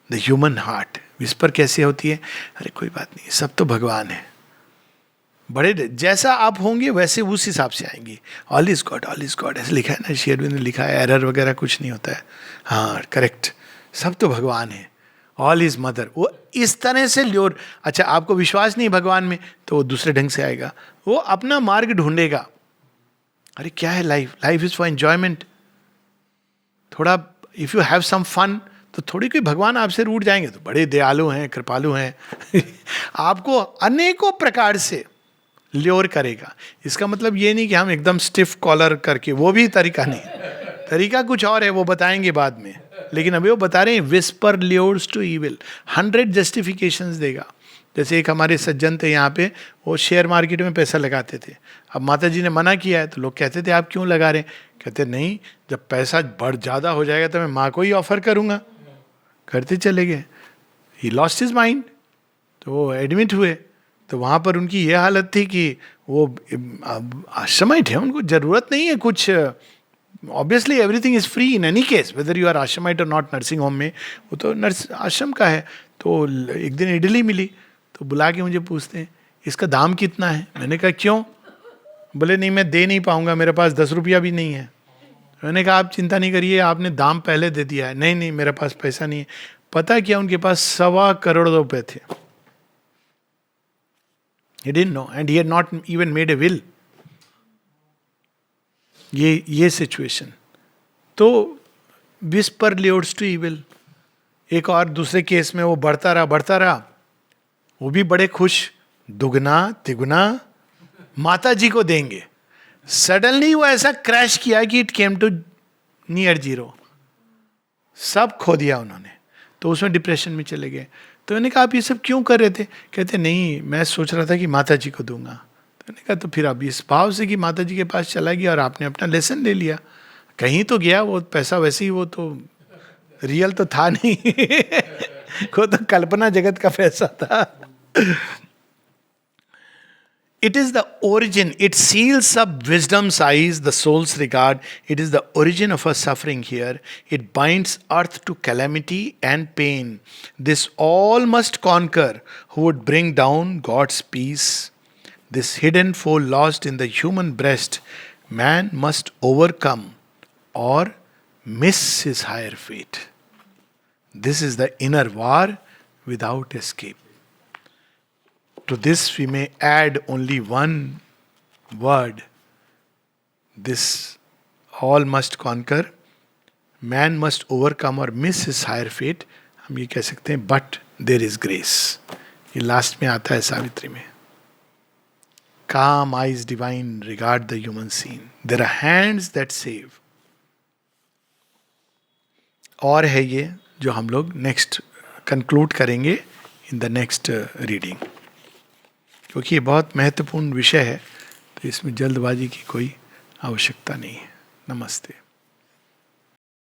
the human heart. Whisper कैसे होती है? अरे कोई बात नहीं, सब तो भगवान है. बड़े जैसा आप होंगे वैसे उस हिसाब से आएंगे. All is God, all is God ऐसे लिखा है ना, शेरविंद ने लिखा है, एरर वगैरह कुछ नहीं होता है. हाँ करेक्ट, सब तो भगवान है, ऑल इज मदर. वो इस तरह से ल्योर. अच्छा आपको विश्वास नहीं भगवान में तो वो दूसरे ढंग से आएगा, वो अपना मार्ग ढूंढेगा. अरे क्या है life? Life is for enjoyment. थोड़ा if you have some fun तो थोड़ी कोई भगवान आपसे रूठ जाएंगे तो बड़े दयालु हैं, कृपालु हैं. आपको अनेकों प्रकार से ल्योर करेगा. इसका मतलब ये नहीं कि हम एकदम स्टिफ कॉलर करके, वो भी तरीका नहीं. तरीका कुछ और है, वो बताएंगे बाद में. लेकिन अभी वो बता रहे हैं whisper lures to evil. 100 justifications देगा. जैसे एक हमारे सज्जन थे यहाँ पे, वो शेयर मार्केट में पैसा लगाते थे. अब माता जी ने मना किया है तो लोग कहते थे आप क्यों लगा रहे हैं? कहते नहीं, जब पैसा बढ़ ज़्यादा हो जाएगा तो मैं माँ को ही ऑफर करूँगा. करते चले गए. He lost his mind. तो वो एडमिट हुए तो वहाँ पर उनकी ये हालत थी कि वो आश्रमाइट है, उनको ज़रूरत नहीं है कुछ obviously everything is free in any case, whether you are ashramite or not. Nursing home में वो तो नर्स आश्रम का है। तो एक दिन इडली मिली, तो बुला के मुझे पूछते हैं इसका दाम कितना है। मैंने कहा क्यों? बोले नहीं मैं दे नहीं पाऊंगा, मेरे पास 10 रुपया भी नहीं है। मैंने कहा आप चिंता नहीं करिए, आपने दाम पहले दे दिया है। नहीं नहीं मेरे पास पैसा नहीं है। पता क्या उनके पास 1.25 करोड़ रुपए थे। He didn't know and he had not even made a will. ये सिचुएशन। तो विस्पर लीड्स टू इविल। एक और दूसरे केस में वो बढ़ता रहा, वो भी बड़े खुश, दुगना तिगुना माता जी को देंगे। सडनली वो ऐसा क्रैश किया कि इट केम टू नियर 0, सब खो दिया उन्होंने। तो उसमें डिप्रेशन में चले गए। तो मैंने कहा आप ये सब क्यों कर रहे थे? कहते नहीं मैं सोच रहा था कि माता जी को दूंगा। तो मैंने कहा तो फिर अब इस भाव से कि माता जी के पास चला गया और आपने अपना लेसन ले लिया, कहीं तो गया वो पैसा, वैसे ही वो तो रियल तो था नहीं वो तो कल्पना जगत का पैसा था। It is the origin, it seals up wisdom's eyes, the soul's regard. It is the origin of our suffering here. It binds earth to calamity and pain. This all must conquer who would bring down God's peace. This hidden foe lost in the human breast, man must overcome or miss his higher fate. This is the inner war without escape. To this we may add only one word. This all must conquer, man must overcome or miss his higher fate. हम ये कह सकते हैं but there is grace. ये लास्ट में आता है सावित्री में। Calm eyes divine regard the human scene. There are hands that save. और है ये जो हम लोग नेक्स्ट कंक्लूड करेंगे इन द नेक्स्ट रीडिंग, क्योंकि ये बहुत महत्वपूर्ण विषय है, तो इसमें जल्दबाजी की कोई आवश्यकता नहीं है। नमस्ते।